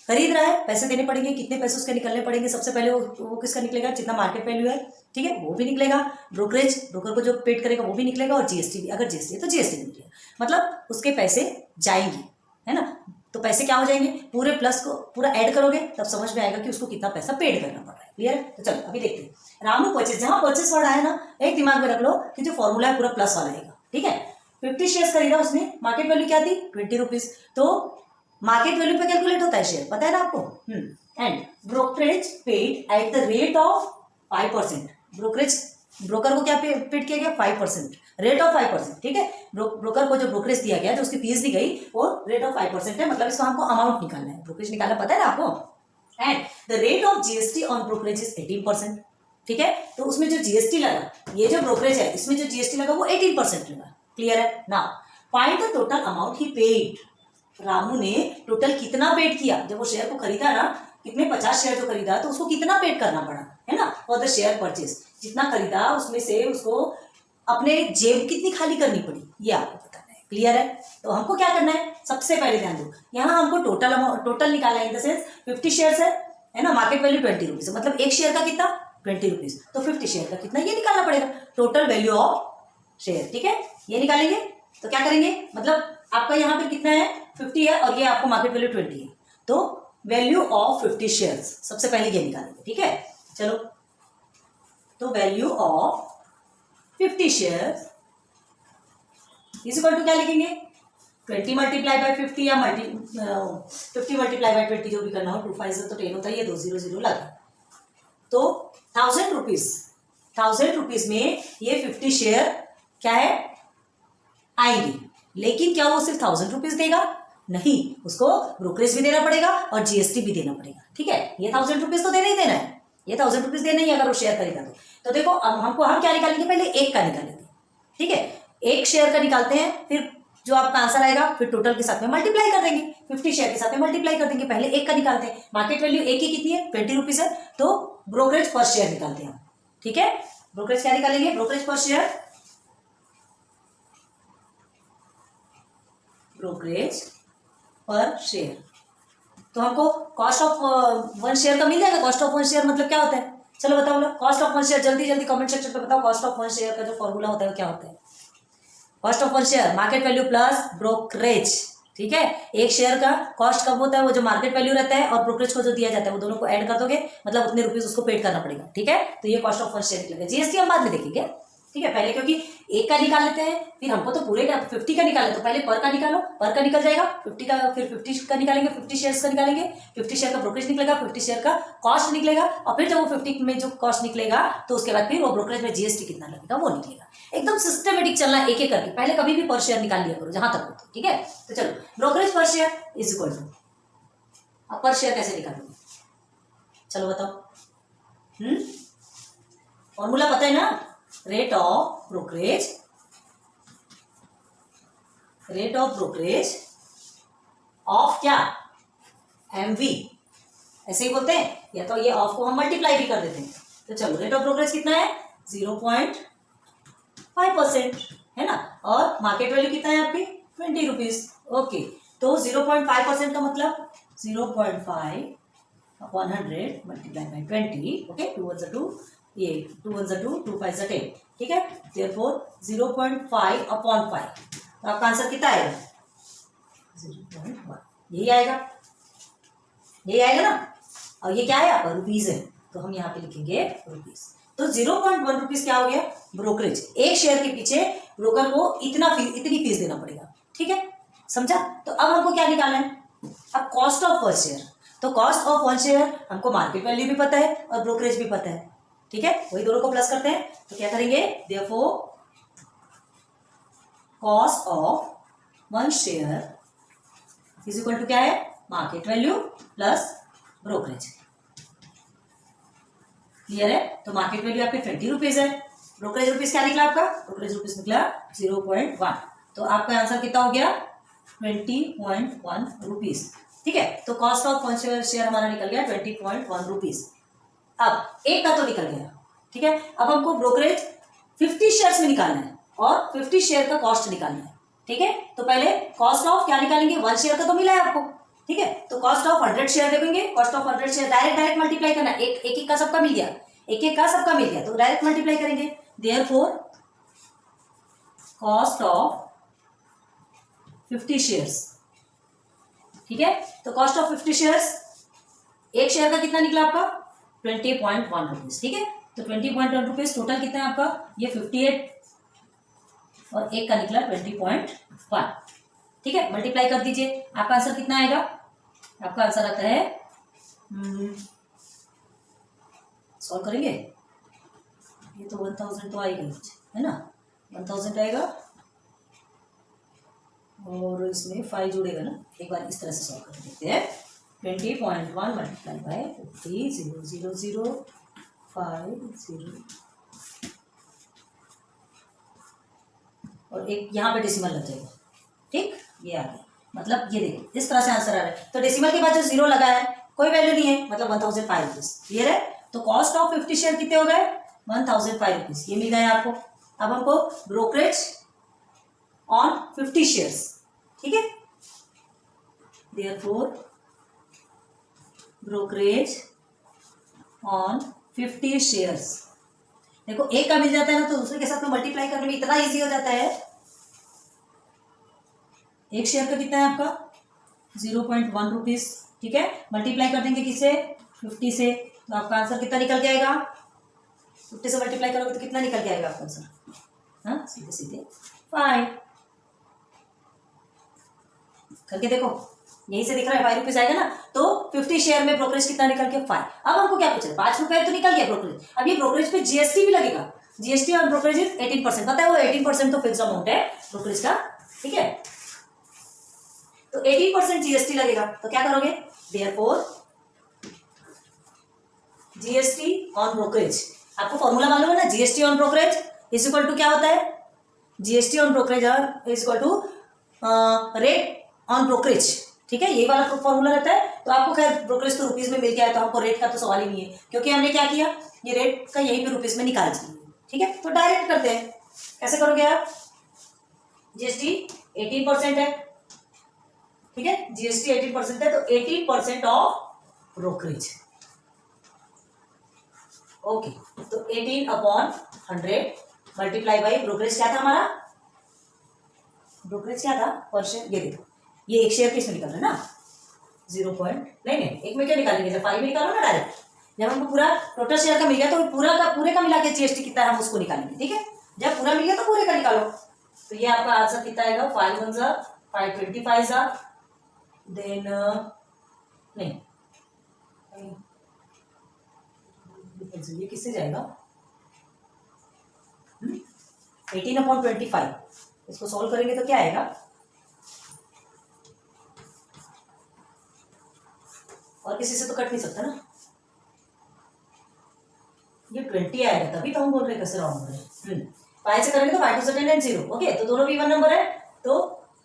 खरीद रहा है, पैसे देने पड़ेंगे, कितने पैसे उसके निकलने पड़ेंगे, सबसे पहले वो किसका निकलेगा, जितना मार्केट वैल्यू है, ठीक है, वो भी निकलेगा। ब्रोकर को जो पेड करेगा वो भी निकलेगा, और जीएसटी भी, अगर जीएसटी है तो जीएसटी भी निकलेगा, मतलब उसके पैसे जाएंगे, है ना। तो पैसे क्या हो जाएंगे, पूरे प्लस को पूरा ऐड करोगे तब समझ में आएगा कि उसको कितना पैसा पेड करना पड़ रहा है। क्लियर है? तो चलो अभी देखते हैं। रामू परचेज, जहां परचेज वर्ड आया ना, एक दिमाग में रख लो कि जो फॉर्मूला है पूरा प्लस वाला आएगा, ठीक है। 50 शेयर खरीदा उसने, मार्केट वैल्यू क्या थी 20 रुपीज, तो मार्केट वैल्यू पे कैलकुलेट होता है शेयर, पता है ना आपको। And brokerage paid at the rate of 5%, broker को क्या पेड किया गया 5%, रेट ऑफ 5%, ठीक है। ब्रोकर को जो ब्रोकरेज दिया गया, जो उसकी फीस दी गई वो रेट ऑफ 5% है, मतलब इसको हमको अमाउंट निकालना है, ब्रोकरेज निकालना पता है ना आपको। And the rate of GST on brokerage is 18%, ठीक है। तो उसमें जो जीएसटी लगा, ये जो ब्रोकरेज है इसमें जो जीएसटी लगा वो 18% लगा। क्लियर है? Now find the total amount he paid, Ramu ने टोटल कितना पेड किया, जब वो शेयर को खरीदा ना, कितने 50 शेयर जो खरीदा तो उसको कितना पेड करना पड़ा, है ना, फॉर द शेयर परचेज, जितना खरीदा उसमें से उसको अपने जेब कितनी खाली करनी पड़ी, ये आपको बताना है। क्लियर है? तो हमको क्या करना है, सबसे पहले ध्यान दो, यहाँ हमको टोटल निकाला है, इन द सेंस 50 शेयर है ना, मार्केट वैल्यू 20 रुपीज, मतलब एक शेयर का कितना 20 रुपीज, तो 50 शेयर का कितना ये निकालना पड़ेगा, टोटल वैल्यू ऑफ शेयर, ठीक है, ये निकालेंगे। तो क्या करेंगे, मतलब आपका यहाँ पे कितना है 50 है, और ये आपको मार्केट वैल्यू 20 है, तो वैल्यू ऑफ 50 शेयर्स सबसे पहले ये निकालेंगे, ठीक है। चलो, तो value of 50 shares is equal to क्या लिखेंगे, 20 मल्टीप्लाई बाय 50 या 50 मल्टीप्लाई बाय 20, जो भी करना हो, 2 5 तो 10 होता है, ये 2 0 0 लगा, तो 1000 रुपीज में ये 50 शेयर क्या है आएंगे, लेकिन क्या वो सिर्फ 1000 रुपीज देगा, नहीं, उसको ब्रोकरेज भी देना पड़ेगा और जीएसटी भी देना पड़ेगा, ठीक है। ये 1000 रुपीज तो देना ही देना है, ये 1000 रुपीज देना ही, अगर वो शेयर खरीदा तो देखो अब हम क्या निकालेंगे, पहले एक का निकालेंगे, ठीक है, एक शेयर का निकालते हैं, फिर जो आपका आंसर आएगा फिर टोटल के साथ में मल्टीप्लाई कर देंगे, 50 शेयर के साथ में मल्टीप्लाई कर देंगे, पहले एक का निकालते हैं, मार्केट वैल्यू एक की कितनी है 20 रुपीज है, तो ब्रोकरेज पर शेयर निकालते हैं, ठीक है। ब्रोकरेज क्या निकालेंगे, ब्रोकरेज पर शेयर, ब्रोकरेज पर शेयर, तो हमको कॉस्ट ऑफ 1 शेयर का मिल जाएगा। कॉस्ट ऑफ 1 शेयर मतलब क्या होता है, चलो बताओ ना, कॉस्ट ऑफ 1 शेयर जल्दी जल्दी कमेंट सेक्शन पे बताओ, कॉस्ट ऑफ 1 शेयर का जो फॉर्मूला होता है वो क्या होता है। Cost of 1 share market value plus brokerage, ठीक है। एक शेयर का कॉस्ट कब होता है, वो जो मार्केट वैल्यू रहता है और ब्रोकरेज को जो दिया जाता है, वो दोनों को ऐड कर दोगे, मतलब उतने रुपीज उसको पेड करना पड़ेगा, ठीक है। तो ये कॉस्ट ऑफ 1 शेयर निकलेगा, जीएसटी हम बाद में देखेंगे, ठीक है, पहले क्योंकि एक का निकाल लेते हैं, फिर हमको तो पूरे का 50 का निकाले, तो पहले पर का निकालो, पर का निकल जाएगा 50 का, फिर 50 का निकालेंगे, 50 शेयर्स का निकालेंगे, 50 शेयर का ब्रोकरेज निकलेगा, 50 शेयर का कॉस्ट निकलेगा, और फिर जब वो 50 में जो कॉस्ट निकलेगा तो उसके बाद फिर वो ब्रोकरेज में जीएसटी कितना लगेगा वो निकलेगा। एकदम सिस्टमेटिक चलना, एक एक करके, पहले कभी भी पर शेयर निकाल लिया करो जहां तक हो, ठीक है। तो चलो, ब्रोकरेज पर शेयर इज इक्वल टू, अब पर शेयर कैसे निकालोगे, चलो बताओ। फॉर्मूला पता है ना, रेट ऑफ ब्रोकरेज ऑफ क्या, एमवी, ऐसे ही बोलते हैं, या तो ये ऑफ को हम मल्टीप्लाई भी कर देते हैं। तो चलो, रेट ऑफ ब्रोकरेज कितना है 0.5% है ना, और मार्केट वैल्यू कितना है आपकी 20 रुपीज, ओके। तो 0.5% का मतलब 0.5 अपॉन 100 मल्टीप्लाई बाई 20, ओके, 2 1 2, ये 2 1 2, 2 5 10, ठीक है। देयरफॉर 0.5 अपॉन 5, तो आपका आंसर कितना आएगा 0.1, यही आएगा, यही आएगा ना। और ये क्या है आपका रुपीज है, तो हम यहाँ पे लिखेंगे रुपीज। तो 0.1 रुपीज क्या हो गया ब्रोकरेज, एक शेयर के पीछे ब्रोकर को इतनी फीस देना पड़ेगा, ठीक है, समझा। तो अब हमको क्या निकालना है, अब कॉस्ट ऑफ 1 शेयर, तो कॉस्ट ऑफ 1 शेयर हमको मार्केट वैल्यू भी पता है और ब्रोकरेज भी पता है, ठीक है, वही दोनों को प्लस करते हैं। तो क्या करेंगे, therefore cost of 1 share is equal to क्या है, market value plus brokerage. Clear है? तो मार्केट वैल्यू आपके 20 रुपीज है, ब्रोकरेज रुपीज क्या निकला आपका, ब्रोकरेज रुपीज निकला 0.1, तो आपका आंसर कितना हो गया 20.1 रुपीज, ठीक है। तो कॉस्ट ऑफ 1 शेयर हमारा निकल गया 20.1 रुपीज। अब एक का तो निकल गया, ठीक है। अब हमको ब्रोकरेज 50 शेयर्स में निकालना है और 50 शेयर का कॉस्ट निकालना है, ठीक है। तो पहले कॉस्ट ऑफ क्या निकालेंगे, 1 शेयर का तो मिला है आपको, ठीक है। तो कॉस्ट ऑफ 100 शेयर देखेंगे, cost of 100 share direct multiply करना, एक एक का सबका मिल गया, एक एक का सबका मिल गया, तो डायरेक्ट मल्टीप्लाई करेंगे। देयरफॉर कॉस्ट ऑफ 50 शेयर्स, ठीक है। तो कॉस्ट ऑफ 50 शेयर्स, एक शेयर का कितना निकला आपका 20.1 रुपीज, ठीक है। तो 20.1 रुपीज टोटल कितना है आपका, ये 58 और एक का निकला 20.1, ठीक है। मल्टीप्लाई कर दीजिए, आपका आंसर कितना आएगा, आपका आंसर आता है, सॉल्व करेंगे, ये तो 1000 तो आएगा है ना, 1000 आएगा और इसमें 5 जुड़ेगा ना, एक बार इस तरह से सॉल्व कर देखते हैं। 20.1 मल्टीप्लाई बाय 50, 0 0 0 5 0 और एक यहाँ पे डेसिमल लग जाएगा, ठीक, ये आ गया। मतलब ये देखो इस तरह से आंसर आ रहा है। तो डेसिमल के बाद जो 0 लगा है कोई वैल्यू नहीं है, मतलब 1005 रुपीज, क्लियर है। तो कॉस्ट ऑफ 50 शेयर कितने हो गए, 1005 रुपीज, ये मिल गए आपको। अब हमको ब्रोकरेज ऑन 50 शेयर्स, ठीक है। देयरफॉर ब्रोकरेज ऑन 50 शेयर्स, देखो एक का मिल जाता है ना, तो दूसरे के साथ में मल्टीप्लाई करने में इतना इजी हो जाता है। एक शेयर का कितना है आपका 0.1 रुपीज, ठीक है। मल्टीप्लाई कर देंगे किससे, 50 से, तो आपका आंसर कितना निकल के आएगा, 50 से मल्टीप्लाई करोगे तो कितना निकल के आएगा आपका आंसर, हाँ सीधे सीधे 5 करके देखो, यहीं से दिख रहा है 5 रुपीज आएगा ना। तो 50 शेयर में ब्रोकरेज कितना निकल के 5। अब हमको क्या पूछा, 5 रुपए तो निकल गया ब्रोकरेज, अब ये ब्रोकरेज पे जीएसटी भी लगेगा, जीएसटी और ब्रोकरेज 18%, पता है वो 18% तो फिक्स अमाउंट है ब्रोकरेज का, ठीक है। तो 18% जीएसटी लगेगा, तो क्या करोगे, देयरफॉर जीएसटी ऑन ब्रोकरेज, आपको फॉर्मूला मालूम है ना, GST on brokerage is equal to क्या होता है, GST on brokerage is equal to rate on brokerage, ठीक है, यही वाला फॉर्मूला रहता है। तो आपको खैर ब्रोकरेज तो रुपीज में मिल गया है, तो हमको रेट का तो सवाल ही नहीं है, क्योंकि हमने क्या किया, ये रेट का यहीं पे रुपीज में निकाल दिया, ठीक है। तो डायरेक्ट करते हैं, कैसे करोगे आप, जीएसटी 18% है, ठीक है, जीएसटी 18% है, तो 18% ऑफ ब्रोकरेज, ओके। तो 18/100 मल्टीप्लाई बाई ब्रोकरेज क्या था हमारा, ब्रोकरेज क्या था पर शेयर, ये देखो ये एक शेयर किसमें निकल रहा है ना नहीं, एक में क्यों निकालेंगे, जब 5 में निकालो ना डायरेक्ट, जब हमको पूरा टोटल शेयर का मिल गया तो पूरे का मिला के जीएसटी कितना है हम उसको निकालेंगे, ठीक है। जब पूरा मिल गया तो पूरे का निकालो, तो ये आपका आंसर कितना आएगा, 5 1 जा 525 जा, देन नहीं ये किससे जाएगा, 18/25, इसको सॉल्व करेंगे तो क्या आएगा, और किसी से तो कट नहीं सकता ना, ये 20 आएगा, तभी तो हम बोल रहे हैं कैसे रॉन्ग हो रहे हैं। 5 से करेंगे तो 5 2 10 एंड 0, ओके। तो दोनों भी इवन नंबर है, तो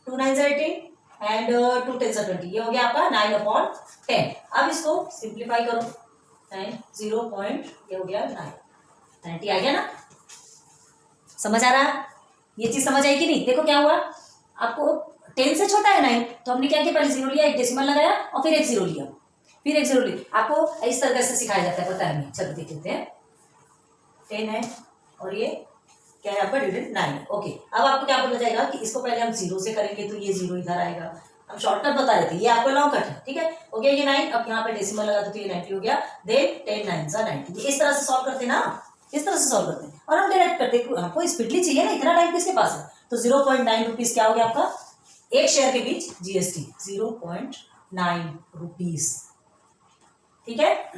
2 9 18 एंड 2 10 20, ये हो गया आपका 9/10। अब इसको सिंप्लीफाई करो, 0. ये हो गया 90 आ गया ना, समझ आ रहा है, ये चीज समझ आई कि नहीं। देखो क्या हुआ, आपको 10 से छोटा है 9, तो हमने क्या किया, पहले 0 लिया, एक डेसिमल लगाया और फिर एक 0 लिया, फिर एक 0 लिया। आपको इस तरह से सिखाया जाता है, पता है हमें, चलो देख लेते हैं। 10 है और ये क्या है आपका डिविडेंड 9, ओके। अब आपको क्या पता जाएगा कि इसको पहले हम 0 से करेंगे तो ये 0 इधर आएगा, हम शॉर्टकट बता रहे थे, ये आपका लॉन्ग कट है, ठीक है, हो गया ये 9। अब यहाँ पे डेसिमल लगा तो ये 90 हो गया, देन 10 9 जा 90, इस तरह से सॉल्व करते ना, इस तरह से सॉल्व करते हैं और हम डायरेक्ट करते हैं, हमको स्पीडली चाहिए ना, इतना टाइम किसके पास है। तो 0.9 रुपीज क्या हो गया आपका, एक शेयर के बीच जीएसटी 0.9 रुपीज, ठीक है,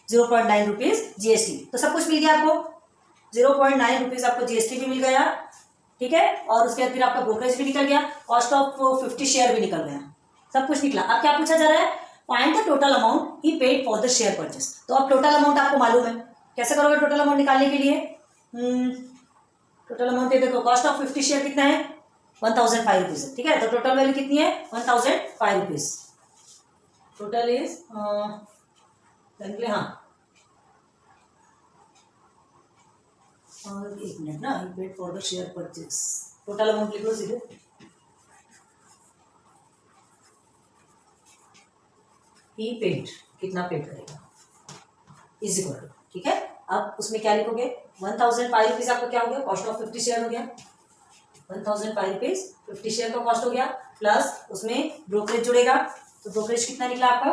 0.9 रुपीज जीएसटी। तो सब कुछ मिल गया आपको, 0.9 रुपीज आपको जीएसटी भी मिल गया, ठीक है, और उसके बाद फिर आपका ब्रोकरेज भी निकल गया, कॉस्ट ऑफ 50 शेयर भी निकल गया, सब कुछ निकला। अब क्या पूछा जा रहा है, find the total amount he paid for the share purchase. तो अब टोटल अमाउंट आपको मालूम है, कैसे करोगे टोटल अमाउंट निकालने के लिए, टोटल अमाउंट देखो, कॉस्ट ऑफ 50 शेयर कितना है 1005 रुपीज है, ठीक है। तो टोटल वैल्यू कितनी है 1005 रुपीज, टोटल इज हाँ, और एक मिनट ना, paid for the share purchase, total amount लिख लो सीधे, ही पेड, कितना पेड करेगा, इज इक्वल टू, ठीक है। अब उसमें क्या लिखोगे, 1005 रुपीज आपका क्या हो गया, कॉस्ट ऑफ 50 शेयर हो गया, 1005 रुपीज 50 शेयर का कॉस्ट हो गया, प्लस उसमें ब्रोकरेज जुड़ेगा, तो ब्रोकरेज कितना निकला आपका,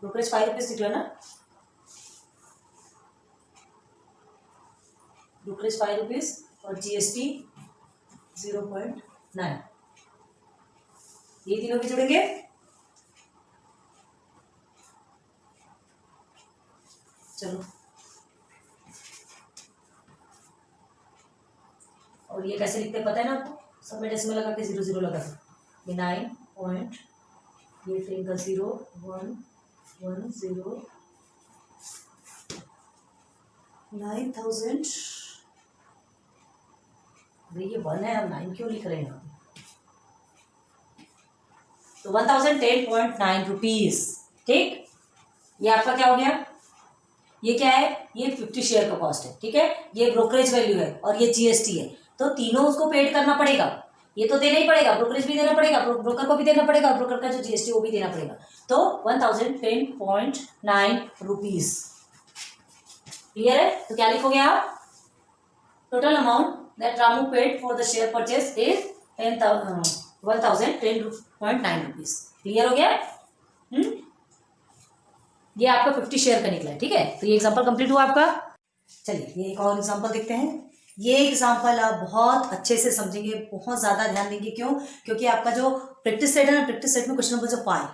ब्रोकरेज 5 रुपीज निकला ना, ब्रोकरेज 5 रुपीज और जीएसटी 0.9, ये तीनों भी जुड़ेंगे, चलो। और ये कैसे लिखते हैं पता है ना आपको, सब में डेसिमल लगा के 0 0 लगा के 9 पॉइंट, ये फिर का 0 1 1 0 9000, भाई ये 1 है, हम 9 क्यों लिख रहे हैं, तो 1010.9 रुपीज, ठीक। ये आपका क्या हो गया, ये क्या है, ये 50 शेयर का कॉस्ट है, ठीक है, ये ब्रोकरेज वैल्यू है और ये जीएसटी है, तो तीनों उसको पेड करना पड़ेगा, ये तो देना ही पड़ेगा, ब्रोकरेज भी देना पड़ेगा, ब्रोकर को भी देना पड़ेगा, ब्रोकर का जो जीएसटी वो भी देना पड़ेगा, तो 1010.9 रुपीज, क्लियर है। तो क्या लिखोगे आप, total amount that Ramu paid for the share purchase is 1010.9 rupees, clear हो गया। ये आपका 50 शेयर का निकला है, ठीक है, तो ये एग्जांपल कंप्लीट हुआ आपका। चलिए ये एक और एग्जांपल देखते हैं, ये एग्जांपल आप बहुत अच्छे से समझेंगे, बहुत ज़्यादा ध्यान देंगे, क्यों, क्योंकि आपका जो प्रैक्टिस सेट है ना, प्रैक्टिस सेट में क्वेश्चन नंबर जो 5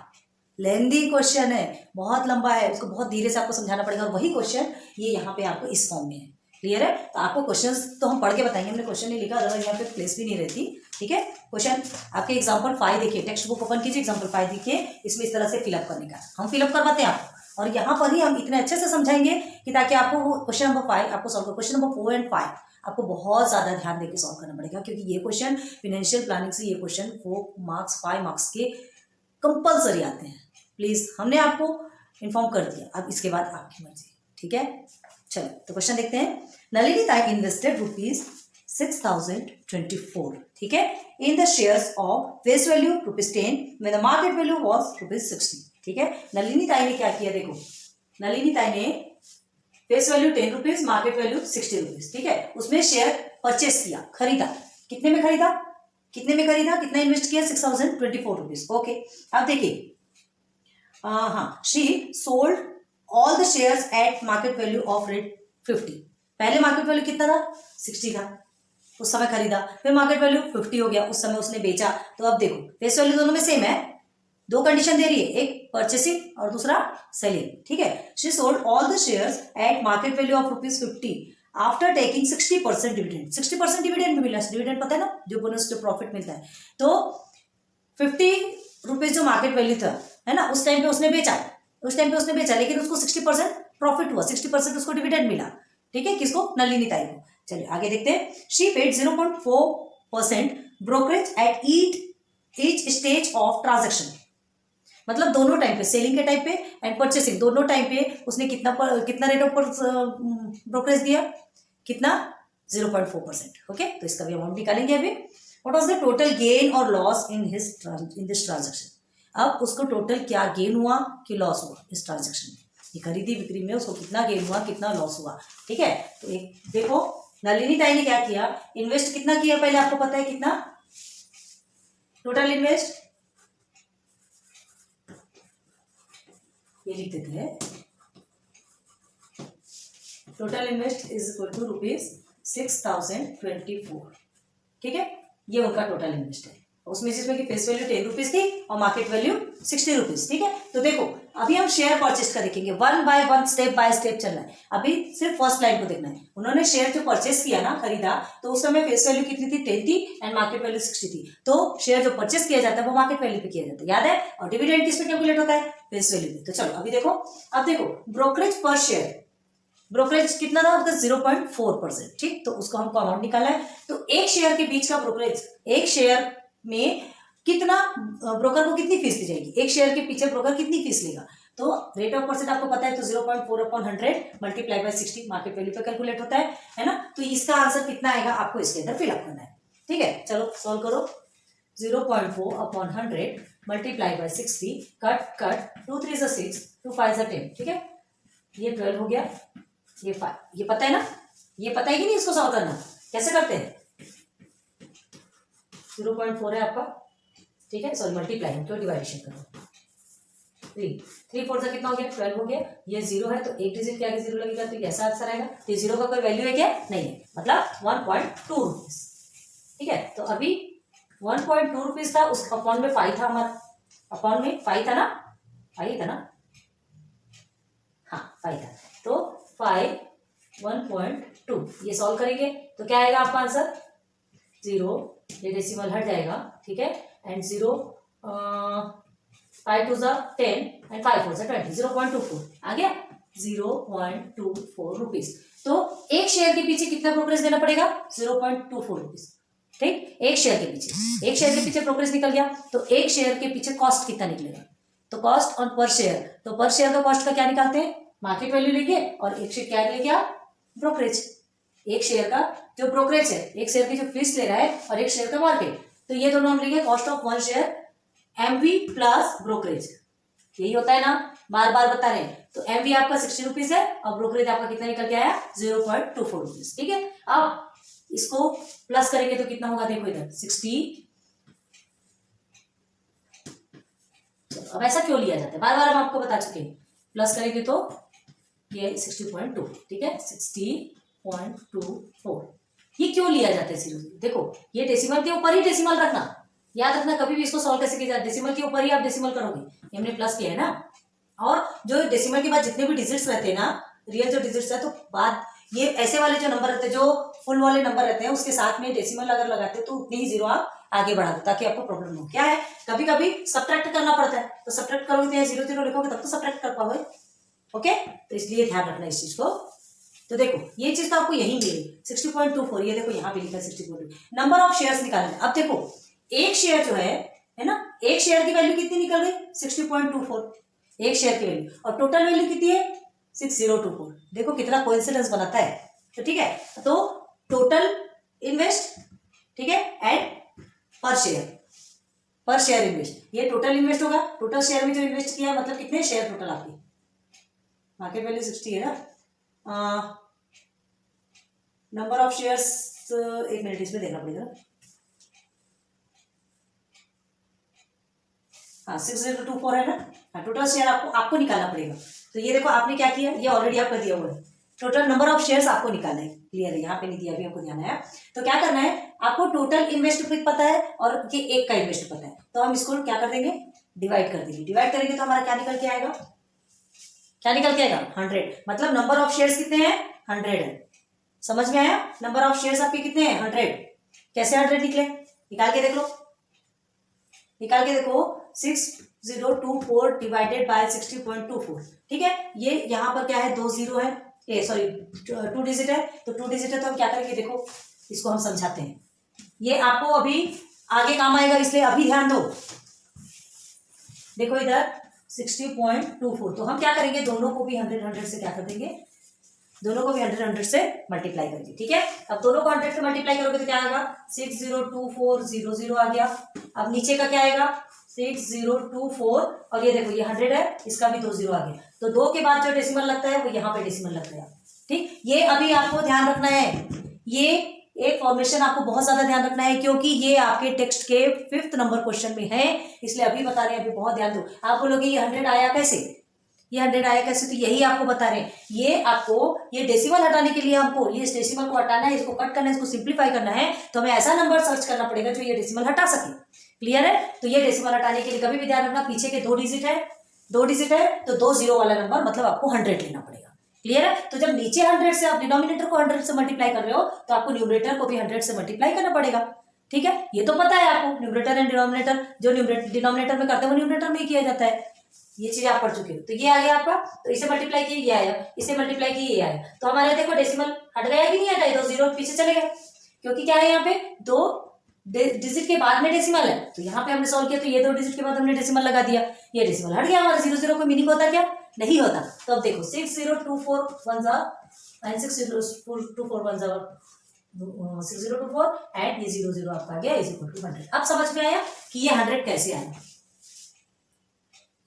लेंदी क्वेश्चन है, बहुत लंबा है, उसको बहुत धीरे से आपको समझाना पड़ेगा, और वही क्वेश्चन ये यहाँ पे आपको इस फॉर्म में है, क्लियर है। तो आपको क्वेश्चंस तो हम पढ़ के बताएंगे, हमने क्वेश्चन नहीं लिखा, अदरवाइज यहाँ पे प्लेस भी नहीं रहती, ठीक है। क्वेश्चन आपके एग्जाम्पल 5 देखिए, टेक्स्ट बुक ओपन कीजिए, एग्जाम्पल 5 देखिए, इसमें इस तरह से फिलअप करने का, हम फिलअप करवाते हैं आपको, और यहाँ पर ही हम इतने अच्छे से समझाएंगे कि ताकि आपको वो क्वेश्चन नंबर 5 आपको सॉल्व, क्वेश्चन नंबर 4 एंड 5 आपको बहुत ज्यादा ध्यान देकर सॉल्व करना पड़ेगा, क्योंकि ये क्वेश्चन फाइनेंशियल प्लानिंग से, ये क्वेश्चन 4 मार्क्स 5 मार्क्स के कंपल्सरी आते हैं, प्लीज हमने आपको इन्फॉर्म कर दिया, अब इसके बाद आपकी मर्जी, ठीक है। चलो तो क्वेश्चन देखते हैं, नलिनी ताई इन्वेस्टेड ₹6,024, ठीक है, in the shares of face value ₹10 when the market value was ₹60, ठीक है। नलिनी ताई ने क्या किया, देखो नलिनी ताई ने face value 10 rupees, market value 60 rupees, ठीक है, उसमें शेयर परचेस किया, खरीदा, कितने में खरीदा, कितना इन्वेस्ट किया, 6,024 रुपीज, ओके। अब देखिए, हाँ, she sold all the shares at market value of rate 50, पहले मार्केट वैल्यू कितना था, 60 था, उस समय खरीदा, फिर मार्केट वैल्यू 50 हो गया, उस समय उसने बेचा, तो अब देखो फेस वैल्यू दोनों में सेम है, दो कंडीशन दे रही है, एक परचेसिंग और दूसरा सेलिंग, ठीक है। She sold all the shares at market value of ₹50 after taking 60% dividend, 60% dividend भी मिला, डिविडेंड पता है ना, जो बोनस जो प्रॉफिट मिलता है, तो 50 रुपीज जो मार्केट वैल्यू था, है ना, उस टाइम पे उसने बेचा, लेकिन उसको 60% प्रॉफिट हुआ, 60% उसको डिविडेंड मिला, ठीक है, किसको, नलिनी ताई को। चलिए आगे देखते हैं, she paid 0.4% brokerage at each stage of transaction, मतलब दोनों टाइम पे, सेलिंग के टाइम पे एंड परचेसिंग दोनों टाइम पे उसने कितना रेट ऑफ ब्रोकरेज दिया, कितना, 0.4%, ओके। तो इसका भी अमाउंट निकालेंगे अभी। What was the total gain और लॉस इन दिस ट्रांजेक्शन, अब उसको टोटल क्या गेन हुआ कि लॉस हुआ इस ट्रांजेक्शन में, ये खरीदी बिक्री में उसको कितना गेन हुआ, कितना लॉस हुआ, ठीक है। तो एक देखो, नलिनी ताई ने क्या किया, इन्वेस्ट कितना किया, पहले आपको पता है कितना, टोटल इन्वेस्ट, ये लिख देते हैं, total invest is equal to ₹6,024, ठीक है, ये उनका टोटल इन्वेस्ट है, उसमें जिसमें कि फेस वैल्यू 10 रुपीज थी और मार्केट वैल्यू 60 रुपीज, ठीक है। तो देखो अभी हम शेयर परचेज का देखेंगे, 1 बाय 1 स्टेप बाय स्टेप चलना है, अभी सिर्फ फर्स्ट लाइन को देखना है। उन्होंने शेयर जो परचेस किया ना, खरीदा, तो उस समय फेस वैल्यू कितनी थी, 10 थी एंड मार्केट वैल्यू 60 थी, तो शेयर जो परचेस किया जाता है वो मार्केट वैल्यू पे किया जाता है, याद है, और डिविडेंड किस पे कैलकुलेट होता है, फेस वैल्यू पे। तो चलो अभी देखो, अब देखो ब्रोकरेज पर शेयर, ब्रोकरेज कितना था उसका, 0.4%, ठीक, तो उसको हमको अमाउंट निकालना है, तो एक शेयर के बीच का ब्रोकरेज, एक शेयर में कितना, ब्रोकर को कितनी फीस दी जाएगी, एक शेयर के पीछे ब्रोकर कितनी फीस लेगा, तो रेट ऑफ परसेंट आपको पता है, तो 0.4/100 मल्टीप्लाई बाय 60 मार्केट वैल्यू पे कैलकुलेट होता है ना, तो इसका आंसर कितना आएगा, आपको इसके अंदर फिलअप करना है, ठीक है। चलो सॉल्व करो, 0.4/100 मल्टीप्लाई बाय 60, कट कट, 2 3 ज़ा 6, 2 5 ज़ा 10, ठीक है। ये 12 हो गया, ये 5, ये पता है ना, ये पता है कि नहीं इसको सॉल्व करना कैसे करते हैं। 0.4 है आपका, ठीक है, सॉरी मल्टीप्लाई है तो डिवाइडेशन करो, 3 4 ज़ा कितना हो गया, 12 हो गया। ये 0 है तो एक डिजिट के आगे 0 लगेगा तो कैसा आंसर आएगा। तो 0 का कोई वैल्यू है क्या, नहीं है, मतलब 1.2 रुपीज, ठीक है। तो अभी 1.2 रुपीज था, उस अपॉन में 5 था हमारा, अपॉन में 5 था ना, 5 था ना, हाँ 5 था, तो 5 1.2 ये सॉल्व करेंगे तो क्या आएगा आपका आंसर, 0, ये डेसिमल हट जाएगा, ठीक है, एंड 0 5 2 ज़ा 10 एंड 5 4 ज़ा 20, 0.24 आ गया, 0.24 रुपीज। तो एक शेयर के पीछे कितना ब्रोकरेज देना पड़ेगा, 0.24 रुपीज, ठीक। एक शेयर के पीछे ब्रोकरेज निकल गया, तो एक शेयर के पीछे कॉस्ट कितना निकलेगा, तो कॉस्ट ऑन पर शेयर, तो पर शेयर का कॉस्ट का क्या निकालते हैं, मार्केट वैल्यू लेंगे और एक शेयर क्या लेंगे आप, ब्रोकरेज। एक शेयर का जो ब्रोकरेज है, एक शेयर की जो फीस ले रहा है और एक शेयर का मार्केट, तो ये दोनों हम लेंगे cost of one share MV plus brokerage, यही होता है ना, बार बार बता रहे हैं। तो एमवी आपका 60 रुपीज है और ब्रोकरेज आपका कितना निकल के आया, 0.24 रुपीज, ठीक है। अब इसको प्लस करेंगे तो कितना होगा, देखो इधर 60, अब ऐसा क्यों लिया जाता है, बार बार हम आपको बता चुके हैं, प्लस करेंगे तो ये 60.2, ठीक है, 60.24, ये क्यों लिया जाता है 0, देखो ये डेसिमल के ऊपर ही डेसिमल रखना, याद रखना, कभी भी इसको सॉल्व कैसे किया जाए, डेसिमल के ऊपर ही आप डेसिमल करोगे, हमने प्लस किया है ना। और जो डेसिमल के बाद जितने भी डिजिट्स रहते हैं ना, रियल जो डिजिट्स है, तो बाद ये ऐसे वाले जो नंबर रहते हैं, जो फुल वाले नंबर रहते हैं, उसके साथ में डेसिमल अगर लगाते हो तो उतने ही 0 आप आगे बढ़ा दो ताकि आपको प्रॉब्लम हो। क्या है, कभी कभी सब्ट्रैक्ट करना पड़ता है, तो सब्ट्रैक्ट करोगे तो यहाँ 0 0 लिखोगे तब तो सब्ट्रैक्ट कर पाओगे, ओके। तो इसलिए ध्यान रखना इस चीज को। तो देखो ये चीज तो आपको यही मिलेगी 60.24, ये देखो यहाँ पे लिखा है 60.2, नंबर ऑफ शेयर्स निकालना है। अब देखो एक शेयर जो है ना, एक शेयर की वैल्यू कितनी निकल गई, 60.24, एक शेयर की वैल्यू, और टोटल वैल्यू कितनी है 6024, देखो कितना कोइंसिडेंस बनाता है। तो ठीक है, तो टोटल इन्वेस्ट, ठीक है, एंड पर शेयर इन्वेस्ट, ये टोटल इन्वेस्ट होगा, टोटल शेयर में जो इन्वेस्ट किया मतलब कितने शेयर टोटल आपकी, मार्केट वैल्यू 60 है ना, नंबर ऑफ शेयर्स, एक मिनट इसमें देखना पड़ेगा, हाँ 6024 है ना, हाँ टोटल शेयर आपको निकालना पड़ेगा। तो ये देखो आपने क्या किया, ये ऑलरेडी आपका दिया हुआ है, टोटल नंबर ऑफ शेयर्स आपको निकालना है, क्लियर है, यहाँ पे नहीं दिया अभी, आपको ध्यान है। तो क्या करना है, आपको टोटल इन्वेस्ट पता है और ये एक का इन्वेस्ट पता है, तो हम इसको क्या कर देंगे, डिवाइड कर देंगे, डिवाइड करेंगे तो हमारा क्या निकल के आएगा, 100, मतलब नंबर ऑफ शेयर्स कितने हैं 100 है, समझ में आया, नंबर ऑफ शेयर्स आपके कितने हैं 100, कैसे 100 निकले, निकाल के देख लो, निकाल के देखो, 6024 डिवाइडेड बाय 60.24, ठीक है। ये यहाँ पर क्या है, 2 0 है, ये सॉरी 2 डिजिट है, तो 2 डिजिट है तो हम क्या करेंगे, देखो इसको हम समझाते हैं, ये आपको अभी आगे काम आएगा, इसलिए अभी ध्यान दो। देखो इधर 60.24, तो हम क्या करेंगे, दोनों को भी 100 से क्या कर देंगे, दोनों को भी 100 से मल्टीप्लाई करेंगे, ठीक है। अब दोनों को 100 से मल्टीप्लाई करोगे तो क्या आएगा, 602400 आ गया। अब नीचे का क्या आएगा, 6024, और ये देखो ये 100 है, इसका भी 2 0 आ गया, तो 2 के बाद जो डेसिमल लगता है वो यहाँ पे डेसिमल लगता है, ठीक। ये अभी आपको ध्यान रखना है, ये एक फॉर्मेशन आपको बहुत ज्यादा ध्यान रखना है, क्योंकि ये आपके टेक्स्ट के 5th नंबर क्वेश्चन में है, इसलिए अभी बता रहे हैं, अभी बहुत ध्यान दो। आप बोलोगे ये 100 आया कैसे, ये 100 आया कैसे, तो यही आपको बता रहे हैं, ये आपको ये डेसिमल हटाने के लिए हमको ये डेसिमल को हटाना है, इसको कट करना है, इसको सिंप्लीफाई करना है, तो हमें ऐसा नंबर सर्च करना पड़ेगा जो ये डेसिमल हटा सके, क्लियर है। तो ये डेसिमल हटाने के लिए कभी भी ध्यान रखना, पीछे के 2 डिजिट है, 2 डिजिट है तो 2 0 वाला नंबर मतलब आपको 100 लेना पड़ेगा, क्लियर है। तो जब नीचे 100 से आप डिनोमिनेटर को 100 से मल्टीप्लाई कर रहे हो, तो आपको न्यूमरेटर को भी 100 से मल्टीप्लाई करना पड़ेगा, ठीक है। ये तो पता है आपको, न्यूमरेटर एंड डिनोमिनेटर, जो डिनोमिनेटर में करते हैं वो न्यूमरेटर में ही किया जाता है, ये चीज आप पढ़ चुके हो। तो ये आ गया आपका, तो इसे मल्टीप्लाई किए ये आया, इसे मल्टीप्लाई किए ये आया, तो हमारे देखो डेसिमल हट गया कि नहीं हटा, 2 0 पीछे चले गए, क्योंकि क्या है यहाँ पे 2 डिजिट के बाद में डेसिमल है, तो यहाँ पे हमने सॉल्व किया तो ये 2 डिजिट के बाद हमने डेसिमल लगा दिया, ये डेसिमल हट गया हमारा, 0 0 को मीनिंग होता क्या, नहीं होता। तो अब देखो 6024 एंड 6024 एंड ये 0 0 आपका आ गया इज इक्वल टू 100। अब समझ में आया कि ये 100 कैसे आया,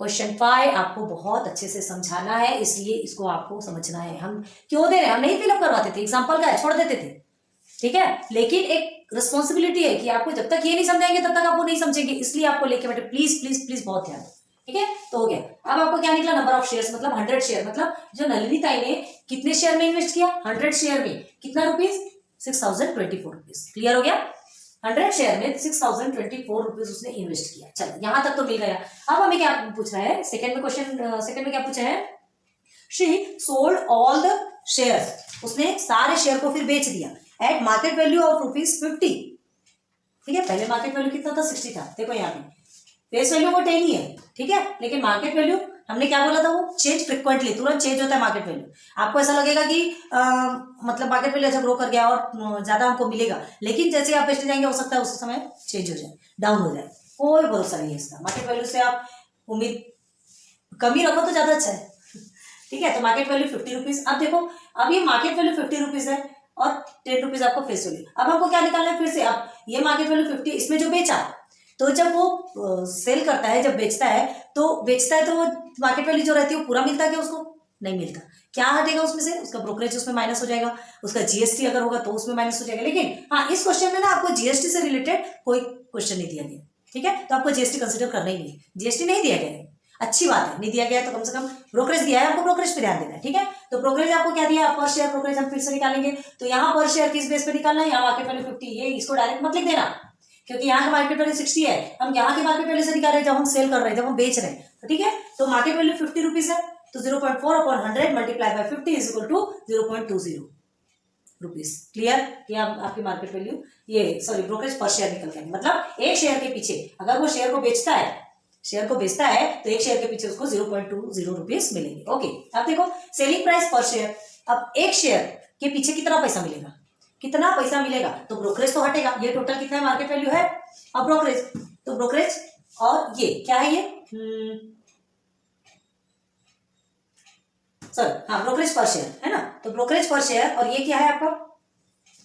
क्वेश्चन 5 आपको बहुत अच्छे से समझाना है, इसलिए इसको आपको समझना है। हम क्यों दे रहे हैं, हम नहीं फिलअप करवाते थे, एग्जाम्पल का है छोड़ देते थे, ठीक है, लेकिन एक रिस्पॉन्सिबिलिटी है कि आपको जब तक ये नहीं समझाएंगे तब तक आपको नहीं समझेंगे, इसलिए आपको लेके बैठे, प्लीज प्लीज प्लीज बहुत ध्यान, ठीक है। तो हो गया। अब आपको क्या निकला, नंबर ऑफ शेयर्स मतलब 100 शेयर, मतलब जो नलिनी ताई ने कितने शेयर में इन्वेस्ट किया, 100 शेयर में, कितना रुपीज, 6024 रुपीज। क्लियर हो गया, 100 शेयर में 6024 रुपीज उसने इन्वेस्ट किया। चलो यहां तक तो मिल गया। अब हमें क्या पूछ रहा है, सेकंड में क्वेश्चन, सेकंड में क्या पूछा है, she sold all the shares, उसने सारे शेयर को फिर बेच दिया एट मार्केट वैल्यू ऑफ ₹50। ठीक है, पहले मार्केट वैल्यू कितना था, 60 था। देखो यहाँ पे फेस वैल्यू वो 10 ही है, ठीक है, लेकिन मार्केट वैल्यू हमने क्या बोला था, वो चेंज फ्रिक्वेंटली, तुरंत चेंज होता है मार्केट वैल्यू। आपको ऐसा लगेगा कि मतलब मार्केट वैल्यू अच्छा ग्रो कर गया और ज्यादा हमको मिलेगा, लेकिन जैसे आप बेचने जाएंगे हो सकता है उस समय चेंज हो जाए, डाउन हो जाए, कोई भरोसा नहीं है इसका। मार्केट वैल्यू से आप उम्मीद कमी रखो तो ज्यादा अच्छा है, ठीक है। तो मार्केट वैल्यू 50 रुपीज। अब देखो, अब ये मार्केट वैल्यू 50 रुपीज है और 10 रुपीज आपको फेस वैल्यू। अब हमको क्या निकालना है फिर से, अब ये मार्केट वैल्यू 50, इसमें जो बेचा, तो जब वो सेल करता है, जब बेचता है तो वो मार्केट वैल्यू जो रहती है वो पूरा मिलता है क्या उसको, नहीं मिलता। क्या हटेगा उसमें से, उसका ब्रोकरेज उसमें माइनस हो जाएगा, उसका जीएसटी अगर होगा तो उसमें माइनस हो जाएगा। लेकिन हाँ, इस क्वेश्चन में ना आपको जीएसटी से रिलेटेड कोई क्वेश्चन नहीं दिया गया, ठीक है, तो आपको जीएसटी कंसिडर करना ही नहीं है, जीएसटी नहीं दिया गया है, अच्छी बात है, नहीं दिया गया तो कम से कम ब्रोकरेज दिया है, आपको ब्रोकरेज पे ध्यान देना है, ठीक है। तो ब्रोकरेज आपको क्या दिया, पर शेयर ब्रोकरेज हम फिर से निकालेंगे। तो यहाँ पर शेयर किस बेस पे निकालना है, यहाँ मार्केट वैल्यू 50, ये इसको डायरेक्ट मत लिख देना, क्योंकि यहाँ का मार्केट वैल्यू 60 है, हम यहाँ की मार्केट वैल्यू से निकाल रहे हैं जब हम सेल कर रहे हैं, जब हम बेच रहे हैं, तो ठीक है। तो मार्केट वैल्यू 50 रुपीज है, तो 0.4/100 multiply by 50 is equal to 0.20 rupees. Clear, ये आपकी मार्केट वैल्यू, ये सॉरी ब्रोकरेज पर शेयर निकल गया। मतलब एक शेयर के पीछे अगर वो शेयर को बेचता है, तो एक शेयर के पीछे उसको 0.20 रुपीज मिलेंगे। ओके, अब देखो सेलिंग प्राइस पर शेयर, अब एक शेयर के पीछे कितना पैसा मिलेगा, तो ब्रोकरेज तो हटेगा, ये टोटल कितना है मार्केट वैल्यू है, अब ब्रोकरेज, तो ब्रोकरेज और ये क्या है, ये सॉरी हाँ ब्रोकरेज पर शेयर है ना, तो ब्रोकरेज पर शेयर, और ये क्या है आपका,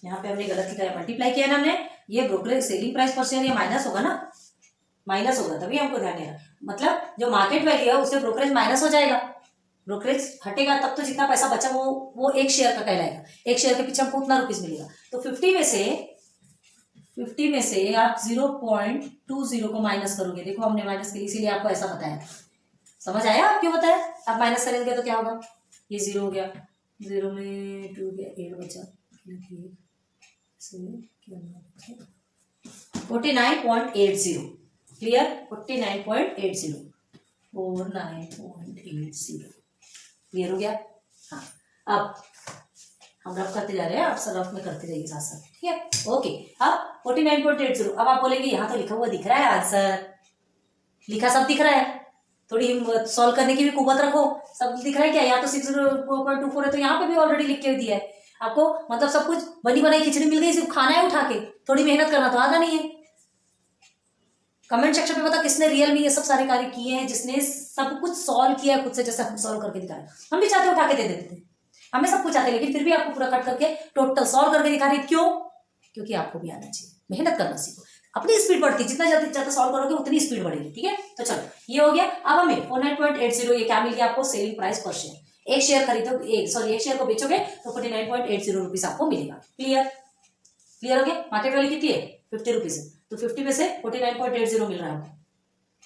यहाँ पे हमने गलत लिखा है, मल्टीप्लाई किया ना हमने, ये ब्रोकरेज सेलिंग प्राइस पर शेयर, ये माइनस होगा ना, माइनस होगा तभी हमको ध्यान देना, मतलब जो मार्केट वैल्यू है उससे ब्रोकरेज माइनस हो जाएगा, ब्रोकरेज हटेगा तब तो जितना पैसा बचा वो एक शेयर का कहलाएगा, एक शेयर के पीछे हमको उतना रुपीज मिलेगा। तो 50 में से आप 0.20 को माइनस करोगे, देखो हमने माइनस किया इसीलिए आपको ऐसा बताया, समझ आया आप क्यों बताया, आप माइनस करेंगे तो क्या होगा, ये 0 हो गया, 0 में 2 गया, 8 बचा, 49.80। क्लियर, 49.80, 49.80 क्लियर हो गया। हाँ, अब हम रफ करते जा रहे हैं, आप सब रफ में करते जाइए साथ साथ, ठीक है। ओके, अब 49.80, अब आप बोलेंगे यहाँ तो लिखा हुआ दिख रहा है आंसर, लिखा सब दिख रहा है, थोड़ी सॉल्व करने की भी कुवत रखो, सब दिख रहा है क्या, यहाँ तो 6.24 है, तो यहाँ पे भी ऑलरेडी लिख के दिया है आपको, मतलब सब कुछ बनी बनाई खिचड़ी मिल गई, सिर्फ खाना है उठा के, थोड़ी मेहनत करना तो आता नहीं है। कमेंट सेक्शन पे बता किसने रियल में ये सब सारे कार्य किए हैं, जिसने सब कुछ सॉल्व किया है खुद से, जैसे हम सॉल्व करके दिखाए, हम भी चाहते उठा के दे देते थे, हमें सब कुछ आते, लेकिन फिर भी आपको पूरा कट करके टोटल सॉल्व करके दिखा रहे, क्यों, क्योंकि आपको भी आना चाहिए, मेहनत करना सीखो, अपनी स्पीड बढ़ती, जितना जल्दी ज्यादा सॉल्व करोगे उतनी स्पीड बढ़ेगी, ठीक है। तो चलो ये हो गया। अब हमें 49.80 ये क्या मिल गया आपको, सेलिंग प्राइस पर शेयर, एक शेयर खरीदो, एक शेयर को बेचोगे तो 49.80 रुपीज आपको मिलेगा। क्लियर हो गया। मार्केट वैल्यू कितनी है, 50 रुपीज है, तो 50 में से 49.80 मिल रहा है आपको,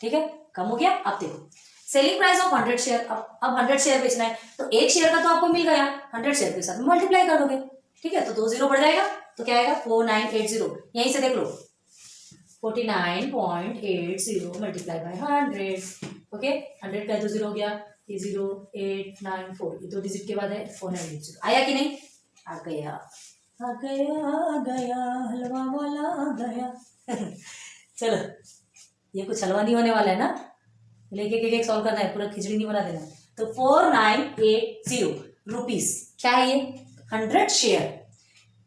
ठीक है, कम हो गया। अब देखो सेलिंग प्राइस ऑफ 100 शेयर, अब 100 शेयर बेचना है, तो एक शेयर का तो आपको मिल गया, 100 शेयर के साथ मल्टीप्लाई कर दोगे, ठीक है, तो 2 0 बढ़ जाएगा, तो क्या आएगा 4980, यहीं से देख लो 49.80 मल्टीप्लाई बाय 100, ओके, 100 का 2 0 हो गया, ये 0894, ये 2 डिजिट के बाद है 4980, आया कि नहीं, आ गया हलवा वाला आ गया चलो ये कुछ हलवा नहीं होने वाला है ना, लेके एक सॉल्व करना है, पूरा खिचड़ी नहीं बना देना। तो 4980 रुपीज क्या है, ये 100 शेयर,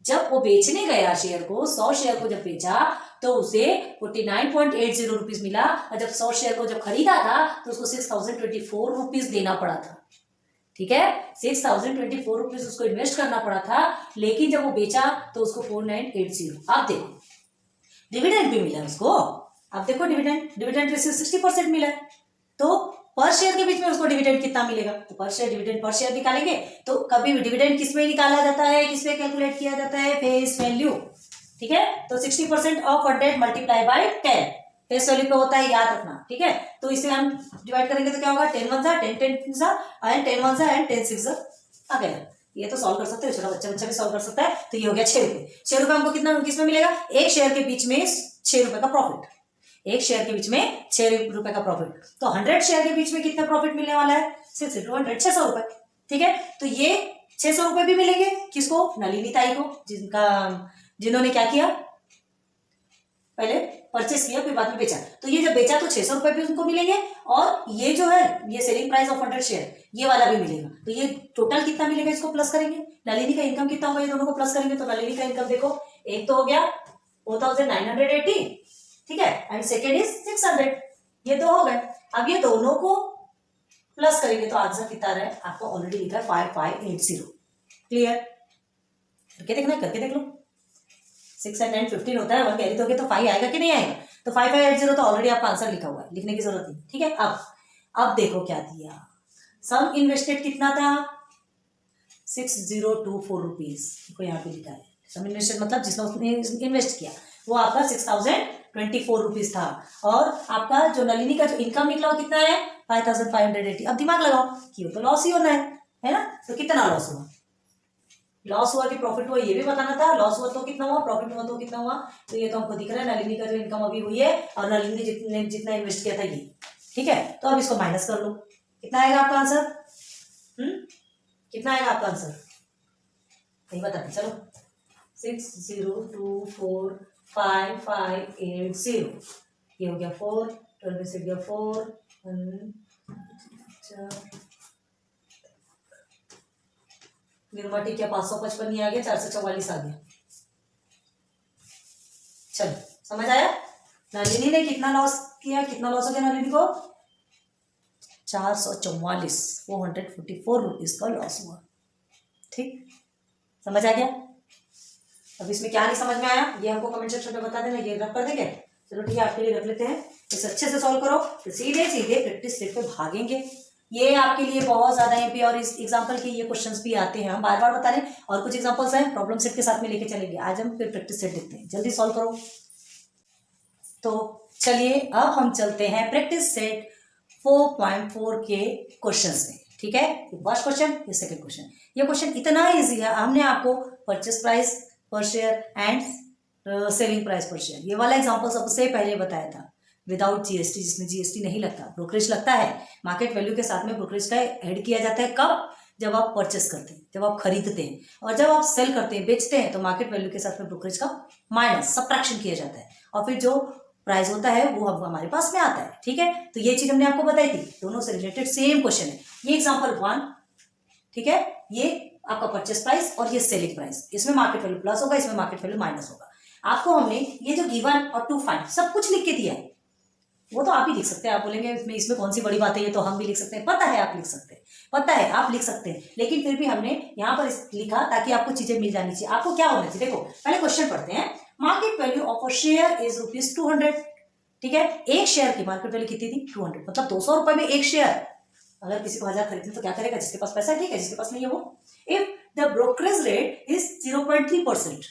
जब वो बेचने गया शेयर को, 100 शेयर को जब बेचा तो उसे 49.80 रुपीज मिला, और जब 100 शेयर को जब खरीदा था तो उसको 6024 रुपीज देना पड़ा था, ठीक है, 6024 रुपीज उसको इन्वेस्ट करना पड़ा था, लेकिन जब वो बेचा तो उसको 4980। अब देखो डिविडेंड भी मिला उसको, अब देखो डिविडेंड रेशियो 60% मिला है, तो पर शेयर के बीच में उसको डिविडेंड कितना मिलेगा, तो पर शेयर डिविडेंड पर शेयर निकालेंगे। तो कभी भी डिविडेंड किस में निकाला जाता है, किस में कैलकुलेट किया जाता है, फेस वैल्यू। ठीक है, तो 60% of 100 multiply by 10 face value पे होता है, याद रखना। ठीक है, तो इसे हम डिवाइड करेंगे तो क्या होगा, 10 1 10 10 एंड 10 1 एंड 10 6 आ गया। ये तो सॉल्व कर सकते हो, छोटा बच्चा भी सॉल्व कर सकता है। तो ये हो गया 6 रुपए। 6 रुपए हमको कितना किसमें मिलेगा, एक शेयर के बीच में 6 रुपए का प्रॉफिट, एक शेयर के बीच में 6 रुपए का प्रॉफिट। तो 100 शेयर के बीच में कितना प्रॉफिट मिलने वाला है, 6 into 100 600 रुपए। ठीक है, तो ये 600 रुपए भी मिलेंगे किसको, नलिनी ताई को, जिन्होंने क्या किया, पहले परचेस किया फिर बाद में बेचा। तो ये जब बेचा तो 600 रुपए भी उनको मिलेंगे, और ये जो है ये सेलिंग प्राइस ऑफ 100 शेयर ये वाला भी मिलेगा। तो ये टोटल कितना मिलेगा, इसको प्लस करेंगे। नलिनी का इनकम कितना होगा, ये दोनों को प्लस करेंगे। तो नलिनी का इनकम देखो, एक तो हो गया 4980, ठीक है, एंड सेकेंड इज 600, ये दो हो गए। अब ये दोनों को प्लस करेंगे तो आंसर कितना रहा है, आपको ऑलरेडी लिखा है 5580। क्लियर, करके देखना, करके देख लो। 6 and 9 15 होता है, 1 कैरी दोगे तो 5 आएगा कि नहीं आएगा। तो 5580 तो ऑलरेडी आपका आंसर लिखा हुआ है, लिखने की जरूरत नहीं। ठीक है, अब देखो क्या दिया, सम इन्वेस्टेड कितना था, 6024 रुपीज, देखो यहाँ पे लिखा है। सम इन्वेस्टेड मतलब जिसने उसने इन्वेस्ट किया वो आपका 6024 रुपीज था, और आपका जो नलिनी का जो इनकम निकला वो कितना है, 5580। अब दिमाग लगाओ कि वो तो लॉस ही होना है ना। तो कितना लॉस हुआ, लॉस हुआ कि प्रॉफिट हुआ, ये भी बताना था। लॉस हुआ तो कितना हुआ, प्रॉफिट हुआ तो कितना हुआ। तो ये तो हमको दिख रहा है, नलिनी का जो इनकम अभी हुई है और नलिनी ने जितना इन्वेस्ट किया था ये। ठीक है, तो अब इसको माइनस कर लो, कितना आएगा आपका आंसर, कितना आएगा आपका आंसर, नहीं बताते, चलो। 60245580, ये हो गया 4, 12 से गया 4, 1 क्या 555 नहीं आ गया, 444 आ गया। चलो, समझ आया। नलिनी ने कितना लॉस किया, कितना लॉस हो गया नलिनी को, 444, 444 रुपीज का लॉस हुआ। ठीक, समझ आ गया। अब इसमें क्या नहीं समझ में आया ये हमको कमेंट सेक्शन में बता देना, ये रख कर देंगे। चलो ठीक है, आपके लिए रख लेते हैं, इसे अच्छे से सॉल्व करो, तो सीधे सीधे प्रैक्टिस सेट पे भागेंगे। ये आपके लिए बहुत ज्यादा एमपी और इस एग्जाम्पल के ये क्वेश्चंस भी आते हैं, हम बार बार बता रहे हैं। और कुछ एग्जाम्पल्स हैं प्रॉब्लम सेट के साथ में लेके चलेंगे। आज हम फिर प्रैक्टिस सेट देखते हैं, जल्दी सॉल्व करो। तो चलिए अब हम चलते हैं प्रैक्टिस सेट 4.4 के क्वेश्चंस में। ठीक है, फर्स्ट क्वेश्चन, ये सेकंड क्वेश्चन। ये क्वेश्चन इतना ईजी है, हमने आपको परचेस प्राइस पर शेयर एंड सेलिंग प्राइस पर शेयर ये वाला एग्जांपल सबसे पहले बताया था, विदाउट जीएसटी, जिसमें जीएसटी नहीं लगता, ब्रोकरेज लगता है। मार्केट वैल्यू के साथ में ब्रोकरेज का ऐड किया जाता है, कब, जब आप परचेस करते हैं, जब आप खरीदते हैं, और जब आप सेल करते हैं, बेचते हैं, तो मार्केट वैल्यू के साथ में ब्रोकरेज का माइनस सब्ट्रैक्शन किया जाता है, और फिर जो प्राइस होता है वो अब हमारे पास में आता है। ठीक है, तो ये चीज हमने आपको बताई थी, दोनों से रिलेटेड सेम क्वेश्चन है। ये एग्जाम्पल 1, ठीक है, ये आपका परचेस प्राइस और ये सेलिंग प्राइस, इसमें मार्केट वैल्यू प्लस होगा, इसमें मार्केट वैल्यू माइनस होगा। आपको हमने ये जो गिवन और टू फाइंड सब कुछ लिख के दिया है, वो तो आप ही लिख सकते हैं। आप बोलेंगे इसमें कौन सी बड़ी बात है, ये तो हम भी लिख सकते हैं। पता है आप लिख सकते हैं, पता है आप लिख सकते हैं, लेकिन फिर भी हमने यहाँ पर लिखा ताकि आपको चीजें मिल जानी चाहिए। आपको क्या होना चाहिए, देखो पहले क्वेश्चन पढ़ते हैं। Market value of a share is ₹200। ठीक है, एक शेयर की मार्केट वैल्यू कितनी थी, 200, मतलब 200 रुपए में एक शेयर। अगर किसी को 1000 खरीदना तो क्या करेगा, जिसके पास पैसा है, ठीक है, जिसके पास नहीं है वो। If the brokerage rate is 0.3%,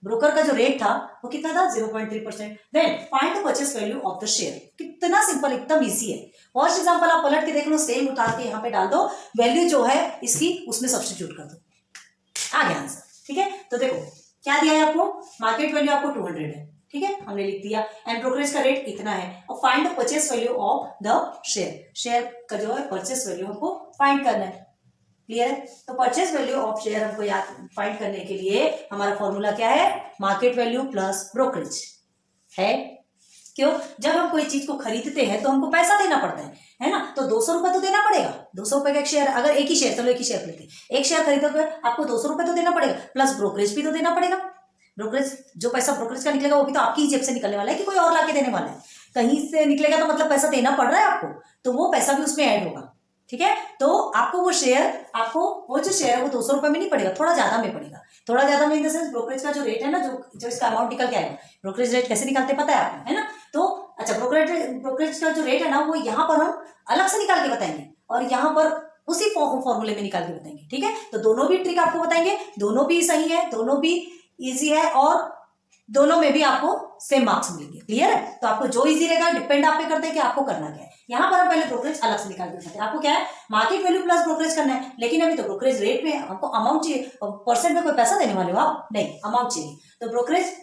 broker का जो रेट था वो कितना था, 0.3%, then find the purchase value of the share. कितना सिंपल, एकदम इजी है। फर्स्ट एग्जांपल आप पलट के देख लो, सेम उतार के यहाँ पे डाल दो, वैल्यू जो है इसकी उसमें सब्स्टिट्यूट कर दो, आ गया आंसर। ठीक है, तो देखो क्या दिया है आपको, मार्केट वैल्यू आपको 200 है, ठीक है, हमने लिख दिया, एंड ब्रोकरेज का रेट इतना है, और find the purchase value of the share, share का जो है परचेस वैल्यू हमको फाइंड करना है। क्लियर है, तो परचेस वैल्यू ऑफ शेयर हमको याद फाइंड करने के लिए हमारा फॉर्मूला क्या है, मार्केट वैल्यू प्लस ब्रोकरेज है। क्यों, जब हम कोई चीज को खरीदते हैं तो हमको पैसा देना पड़ता है ना, तो 200 रुपए तो देना पड़ेगा। 200 रुपए का एक शेयर, अगर एक ही शेयर, चलो एक ही शेयर लेते हैं, एक शेयर खरीदोगे आपको 200 रुपए तो देना पड़ेगा, प्लस ब्रोकरेज भी तो देना पड़ेगा। ब्रोकरेज, जो पैसा ब्रोकरेज का निकलेगा वो भी तो आपकी ही जेब से निकलने वाला है कि कोई और लाके देने वाला है, कहीं से निकलेगा, तो मतलब पैसा देना पड़ रहा है आपको, तो वो पैसा भी उसमें ऐड होगा। ठीक है, तो आपको वो शेयर, आपको वो जो शेयर है वो 200 रुपए में नहीं पड़ेगा, थोड़ा ज्यादा में पड़ेगा। थोड़ा ज्यादा में इन द सेंस ब्रोकरेज का जो रेट है ना, जो इसका अमाउंट निकल के आएगा, ब्रोकरेज रेट कैसे निकालते पता है आपको, है ना, तो अच्छा, ब्रोकरेज का जो रेट है ना वो यहाँ पर हम अलग से निकाल के बताएंगे और यहाँ पर उसी फॉर्मूले में निकाल के बताएंगे, ठीक है। तो दोनों भी ट्रिक आपको बताएंगे, दोनों भी सही है, दोनों भी इजी है और दोनों में भी आपको सेम मार्क्स मिलेंगे। क्लियर है? तो आपको जो इजी रहेगा डिपेंड आप पे करते हैं कि आपको करना क्या है। यहाँ पर हम पहले ब्रोकरेज अलग से निकाल के बताते हैं। आपको क्या है, मार्केट वैल्यू प्लस ब्रोकरेज करना है, लेकिन अभी तो ब्रोकरेज रेट में आपको अमाउंट चाहिए, परसेंट में कोई पैसा देने वाले हो आप नहीं, अमाउंट चाहिए। तो ब्रोकरेज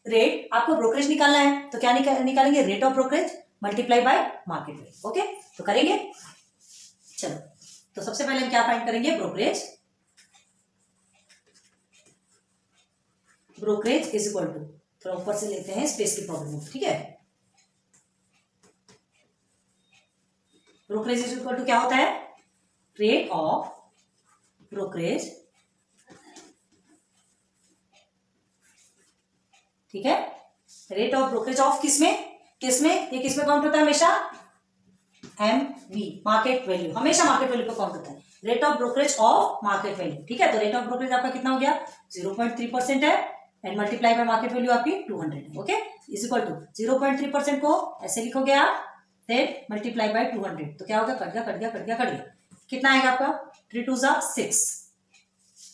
रेट आपको ब्रोकरेज निकालना है, तो क्या निकालेंगे, rate of brokerage multiply by market value. Okay, तो करेंगे, चलो। तो सबसे पहले हम क्या फाइंड करेंगे, ब्रोकरेज इज इक्वल टू, थोड़ा ऊपर से लेते हैं स्पेस की प्रॉब्लम, ठीक है। ब्रोकरेज इज इक्वल टू क्या होता है, रेट ऑफ ब्रोकरेज, ठीक है। रेट ऑफ ब्रोकरेज ऑफ किसमें ये किसमें काउंट होता है, हमेशा MV, मार्केट वैल्यू, हमेशा मार्केट वैल्यू पर काउंट होता है। Rate of brokerage of market value, ठीक है। तो रेट ऑफ ब्रोकरेज आपका कितना हो गया, 0.3% है and multiply by market value आपकी 200 है। ओके, इज इक्वल टू 0.3% को ऐसे लिखोगे आप, देन मल्टीप्लाई बाय 200, तो क्या होगा, कट गया, कितना आएगा आपका, 3 2 6,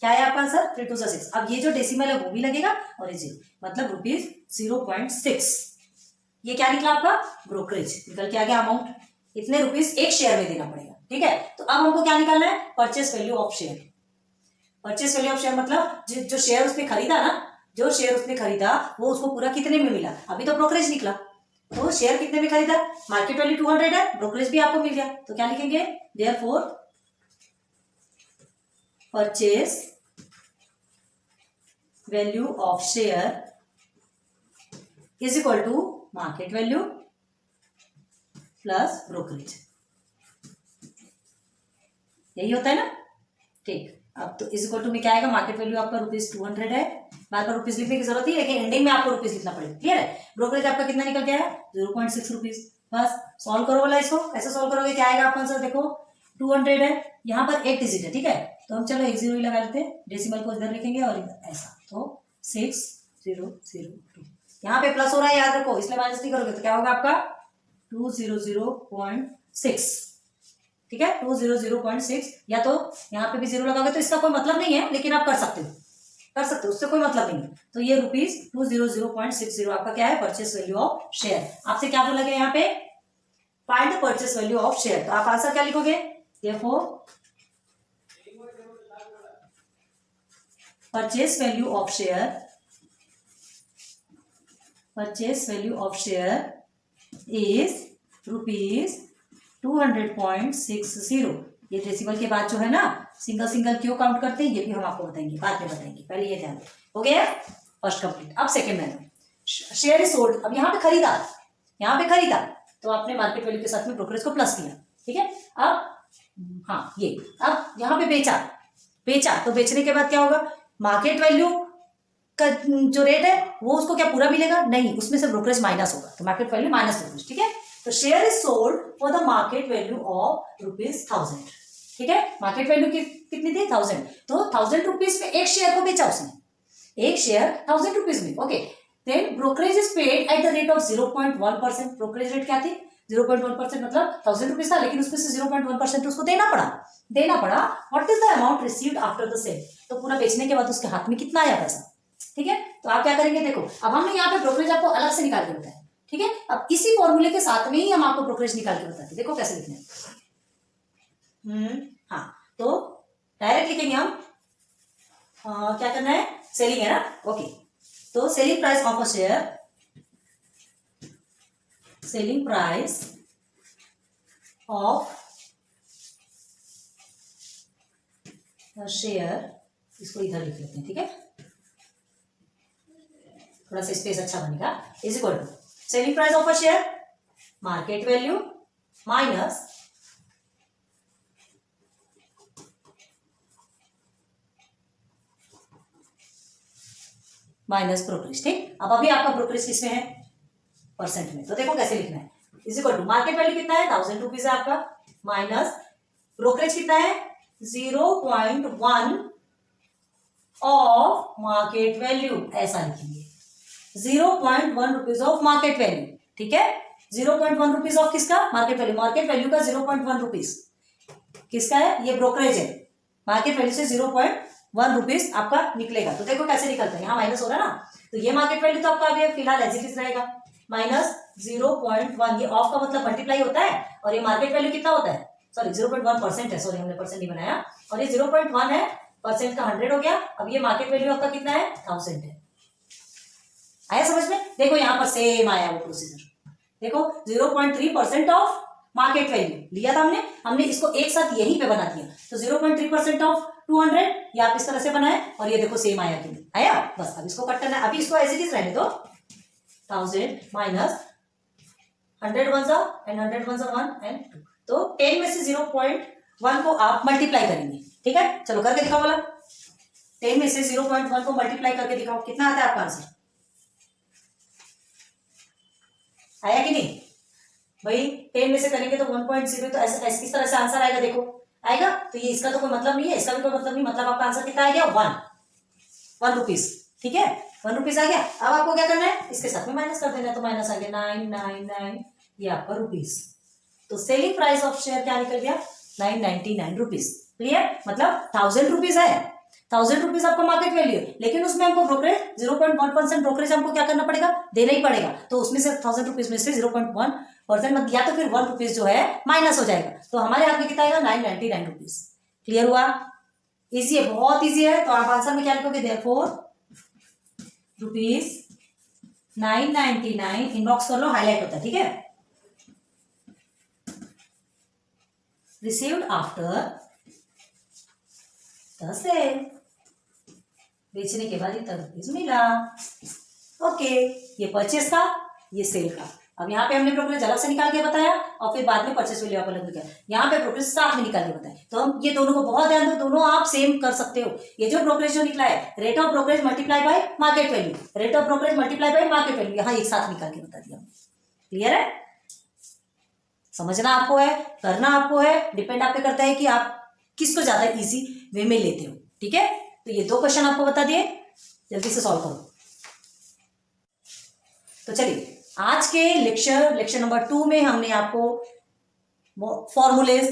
क्या है आपका आंसर, 3 2 6। अब ये जो डेसिमल है वो भी लगेगा और ये 0, मतलब ₹0.6। ये क्या निकला आपका, ब्रोकरेज निकल के आ गया अमाउंट, इतने रुपीस एक शेयर में देना पड़ेगा, ठीक है। तो अब हमको क्या निकालना है, purchase value of share. Purchase value of share मतलब जो शेयर उसने खरीदा ना, जो शेयर उसने खरीदा वो उसको पूरा कितने में मिला, अभी तो ब्रोकरेज निकला, तो शेयर कितने में खरीदा, मार्केट वैल्यू 200 है, ब्रोकरेज भी आपको मिल गया, तो क्या लिखेंगे, therefore purchase value of share is equal to market value plus brokerage, यही होता है ना, ठीक। अब तो इज इक्वल टू में क्या आएगा, मार्केट वैल्यू आपका ₹200 है, बार बार रुपीज लिखने की जरूरत नहीं, लेकिन एंडिंग में आपको रुपीज लिखना पड़ेगा, क्लियर है। ब्रोकरेज आपका कितना निकल गया है, 0.6 रुपीज, बस सॉल्व करो वाला इसको, ऐसे सॉल्व करोगे क्या आएगा आपका आंसर, देखो 200 है, यहाँ पर एक डिजिट है, ठीक है, तो हम चलो 1 0 ही लगा लेते हैं, डेसिमल को इधर लिखेंगे और इधर ऐसा, तो 6002, यहाँ पे प्लस हो रहा है याद रखो, इसलिए माइनस नहीं करोगे तो क्या होगा आपका 200.6, ठीक है, 200.6, या तो यहाँ पे भी 0 लगाओगे तो इसका कोई मतलब नहीं है, लेकिन आप कर सकते हो, उससे कोई मतलब नहीं है। तो ये ₹200.60 आपका क्या है, परचेस वैल्यू ऑफ शेयर। आपसे क्या बोला गया यहाँ पे, find the purchase value of share, तो आप आंसर क्या लिखोगे, therefore purchase value of share is ₹200.60। ये डेसिमल के बाद जो है ना सिंगल क्यों काउंट करते हैं ये भी हम आपको बताएंगे, बाद में बताएंगे, पहले ये ध्यान हो गया फर्स्ट कंप्लीट। अब सेकंड मैंने शेयर इज सोल्ड, अब यहाँ पे खरीदा तो आपने मार्केट वैल्यू के साथ में ब्रोकरेज को प्लस किया, ठीक है। अब हाँ ये, अब यहाँ पे बेचा तो बेचने के बाद क्या होगा, मार्केट वैल्यू का जो रेट है वो उसको क्या पूरा मिलेगा, नहीं, उसमें से ब्रोकरेज माइनस होगा, तो मार्केट वैल्यू माइनस ब्रोकरेज, ठीक है। तो share is sold for the market value of ₹1000, ठीक है। मार्केट वैल्यू कितनी थी, 1000, तो 1000 रुपीज में एक शेयर को बेचा उसने, एक शेयर 1000 रुपीज में, okay. Then brokerage is paid at the rate of 0.1%, brokerage rate क्या थी, 0.1%, मतलब 1000 रुपीज था, लेकिन उसमें से 0.1% उसको देना पड़ा। What is the amount received after the sale, तो पूरा बेचने के बाद उसके हाथ में कितना आया पैसा, ठीक है। तो आप क्या करेंगे, देखो अब हमने यहाँ पे ब्रोकरेज आपको अलग से निकाल के बताया, ठीक है। अब इसी फॉर्मूले के साथ में ही हम आपको ब्रोकरेज निकाल के बताते हैं, देखो कैसे लिखना है। हाँ, तो डायरेक्ट लिखेंगे हम, क्या करना है, सेलिंग है ना, ओके। तो selling price of a share, selling price of share, इसको इधर लिख लेते हैं, ठीक है, थोड़ा सा स्पेस अच्छा बनेगा, is equal to selling price of a share market value minus brokerage, ठीक। अब अभी आपका ब्रोकरेज किसमें है, परसेंट में, तो देखो कैसे लिखना है, is equal to market value कितना है, 1000 रुपीज है आपका, माइनस ब्रोकरेज कितना है, 0.1 ऑफ मार्केट वैल्यू, ऐसा लिखेंगे 0.1 रुपीज ऑफ मार्केट वैल्यू, ठीक है। 0.1 रुपीज ऑफ किसका? Market value. मार्केट वैल्यू का 0.1 रुपीज किसका है? ये ब्रोकरेज है। मार्केट वैल्यू से 0.1 रुपीज आपका निकलेगा। तो देखो कैसे निकलता है, यहाँ माइनस हो रहा है ना, तो ये मार्केट वैल्यू तो आपका अभी फिलहाल एज इट इज रहेगा, माइनस 0.1। ये ऑफ का मतलब मल्टीप्लाई होता है, और ये मार्केट वैल्यू कितना होता है? सॉरी 0.1% है, सॉरी हमने परसेंट नहीं बनाया, और ये 0.1 है, परसेंट का 100 हो गया। अब ये मार्केट वैल्यू आपका कितना है? 1000 है। आया समझ में? देखो यहाँ पर सेम आया वो प्रोसीजर, देखो 0.3% ऑफ मार्केट वैल्यू लिया था हमने इसको एक साथ यहीं पे बना दिया, तो 0.3% ऑफ 200 ये आप इस तरह से बनाए, और ये देखो सेम आया कि नहीं आया? बस अब इसको कट करना है, अभी इसको एज इट इज रहने दो। 1000 माइनस 100 1 जा एंड 100 1 जा 1 एंड 2, तो 10 में से 0.1 को आप मल्टीप्लाई करेंगे। ठीक है, चलो करके दिखाओ वाला। 10 में से 0.1 को मल्टीप्लाई करके दिखाओ, कितना आता है आपका आंसर? आया कि नहीं भाई? 10 में से करेंगे तो 1.0, तो ऐसे इस तरह से आंसर आएगा, देखो आएगा। तो ये इसका तो कोई मतलब नहीं है, इसका भी कोई मतलब नहीं, मतलब आपका आंसर कितना आ गया? 1 रुपीज। ठीक है, 1 रुपीज आ गया। अब आपको क्या करना है? इसके साथ में माइनस कर देना है, तो माइनस आ गया 999, ये आपका रुपीज। तो सेलिंग प्राइस ऑफ शेयर क्या निकल गया? 999 रुपीज। क्लियर? मतलब 1000 रुपीज है, 1000 रुपीज आपका मार्केट वैल्यू है, लेकिन उसमें हमको ब्रोकरेज 0.1% ब्रोकरेज हमको क्या करना पड़ेगा? देना ही पड़ेगा। तो उसमें से 1000 रुपीज में से 0.1% या तो फिर 1 रुपीज जो है माइनस हो जाएगा, तो हमारे हाथ में कितना आएगा? 999 रुपीज। क्लियर हुआ? इजी है, बहुत इजी है। तो आप आंसर में क्या लिखोगे? देयरफॉर रुपीज 999, इनबॉक्स कर लो, हाईलाइट होता है। ठीक है, रिसीव्ड आफ्टर द सेल, बेचने के बाद इतना रुपीज मिला। ओके, ये परचेस था, ये सेल का। अब यहाँ पे हमने ब्रोकरेज अलग से निकाल के बताया, और फिर बाद में परचेस वैल्यू अलग निकाला। यहाँ पे ब्रोकरेज साथ में निकाल के बताया, तो हम ये दोनों को बहुत ध्यान दो, दोनों आप सेम कर सकते हो। ये जो ब्रोकरेज जो निकला है, rate of brokerage multiply by market value, rate of brokerage multiply by market value, यहाँ एक साथ निकाल के बता दिया। क्लियर है? समझना आपको है, करना आपको है, डिपेंड आप पे करता है कि आप किसको ज्यादा इजी वे में लेते हो। ठीक है, तो ये 2 क्वेश्चन आपको बता दिए, जल्दी से सॉल्व करो। तो चलिए, आज के लेक्चर नंबर 2 में हमने आपको फॉर्मूलेज,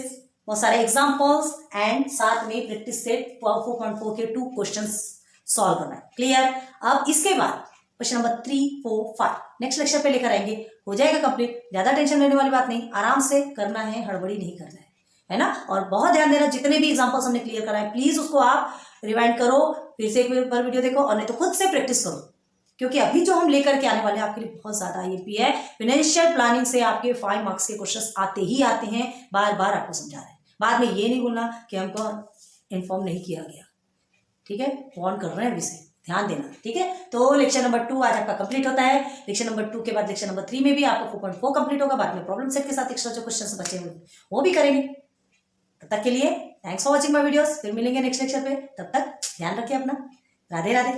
बहुत सारे एग्जांपल्स एंड साथ में प्रैक्टिस सेट 4.4 के 2 क्वेश्चंस सॉल्व करना है। क्लियर? अब इसके बाद क्वेश्चन नंबर 3, 4, 5 नेक्स्ट लेक्चर पे लेकर आएंगे, हो जाएगा कंप्लीट। ज्यादा टेंशन लेने वाली बात नहीं, आराम से करना है, हड़बड़ी नहीं करना है ना। और बहुत ध्यान देना, जितने भी एग्जांपल्स हमने क्लियर कराए प्लीज उसको आप रिवाइंड करो, फिर से एक बार वीडियो देखो, और नहीं तो खुद से प्रैक्टिस करो, क्योंकि अभी जो हम लेकर के आने वाले हैं आपके लिए बहुत ज्यादा आईएमपी है। फाइनेंशियल प्लानिंग से आपके 5 मार्क्स के क्वेश्चन आते ही आते हैं, बार बार आपको समझा रहे हैं। बाद में ये नहीं बोलना कि हमको इन्फॉर्म नहीं किया गया। ठीक है, वार्न कर रहे हैं, विषय ध्यान देना। ठीक है, तो लेक्चर नंबर 2 आज आपका कंप्लीट होता है। लेक्चर नंबर 2 के बाद लेक्चर नंबर 3 में भी आपका 4.4 कंप्लीट होगा। बाद में प्रॉब्लम सेट के साथ एक्स्ट्रा जो क्वेश्चन बचे हुए वो भी करेंगे। तब तक के लिए thanks for watching my videos, फिर मिलेंगे नेक्स्ट लेक्चर पे। तब तक ध्यान रखिए अपना। राधे राधे।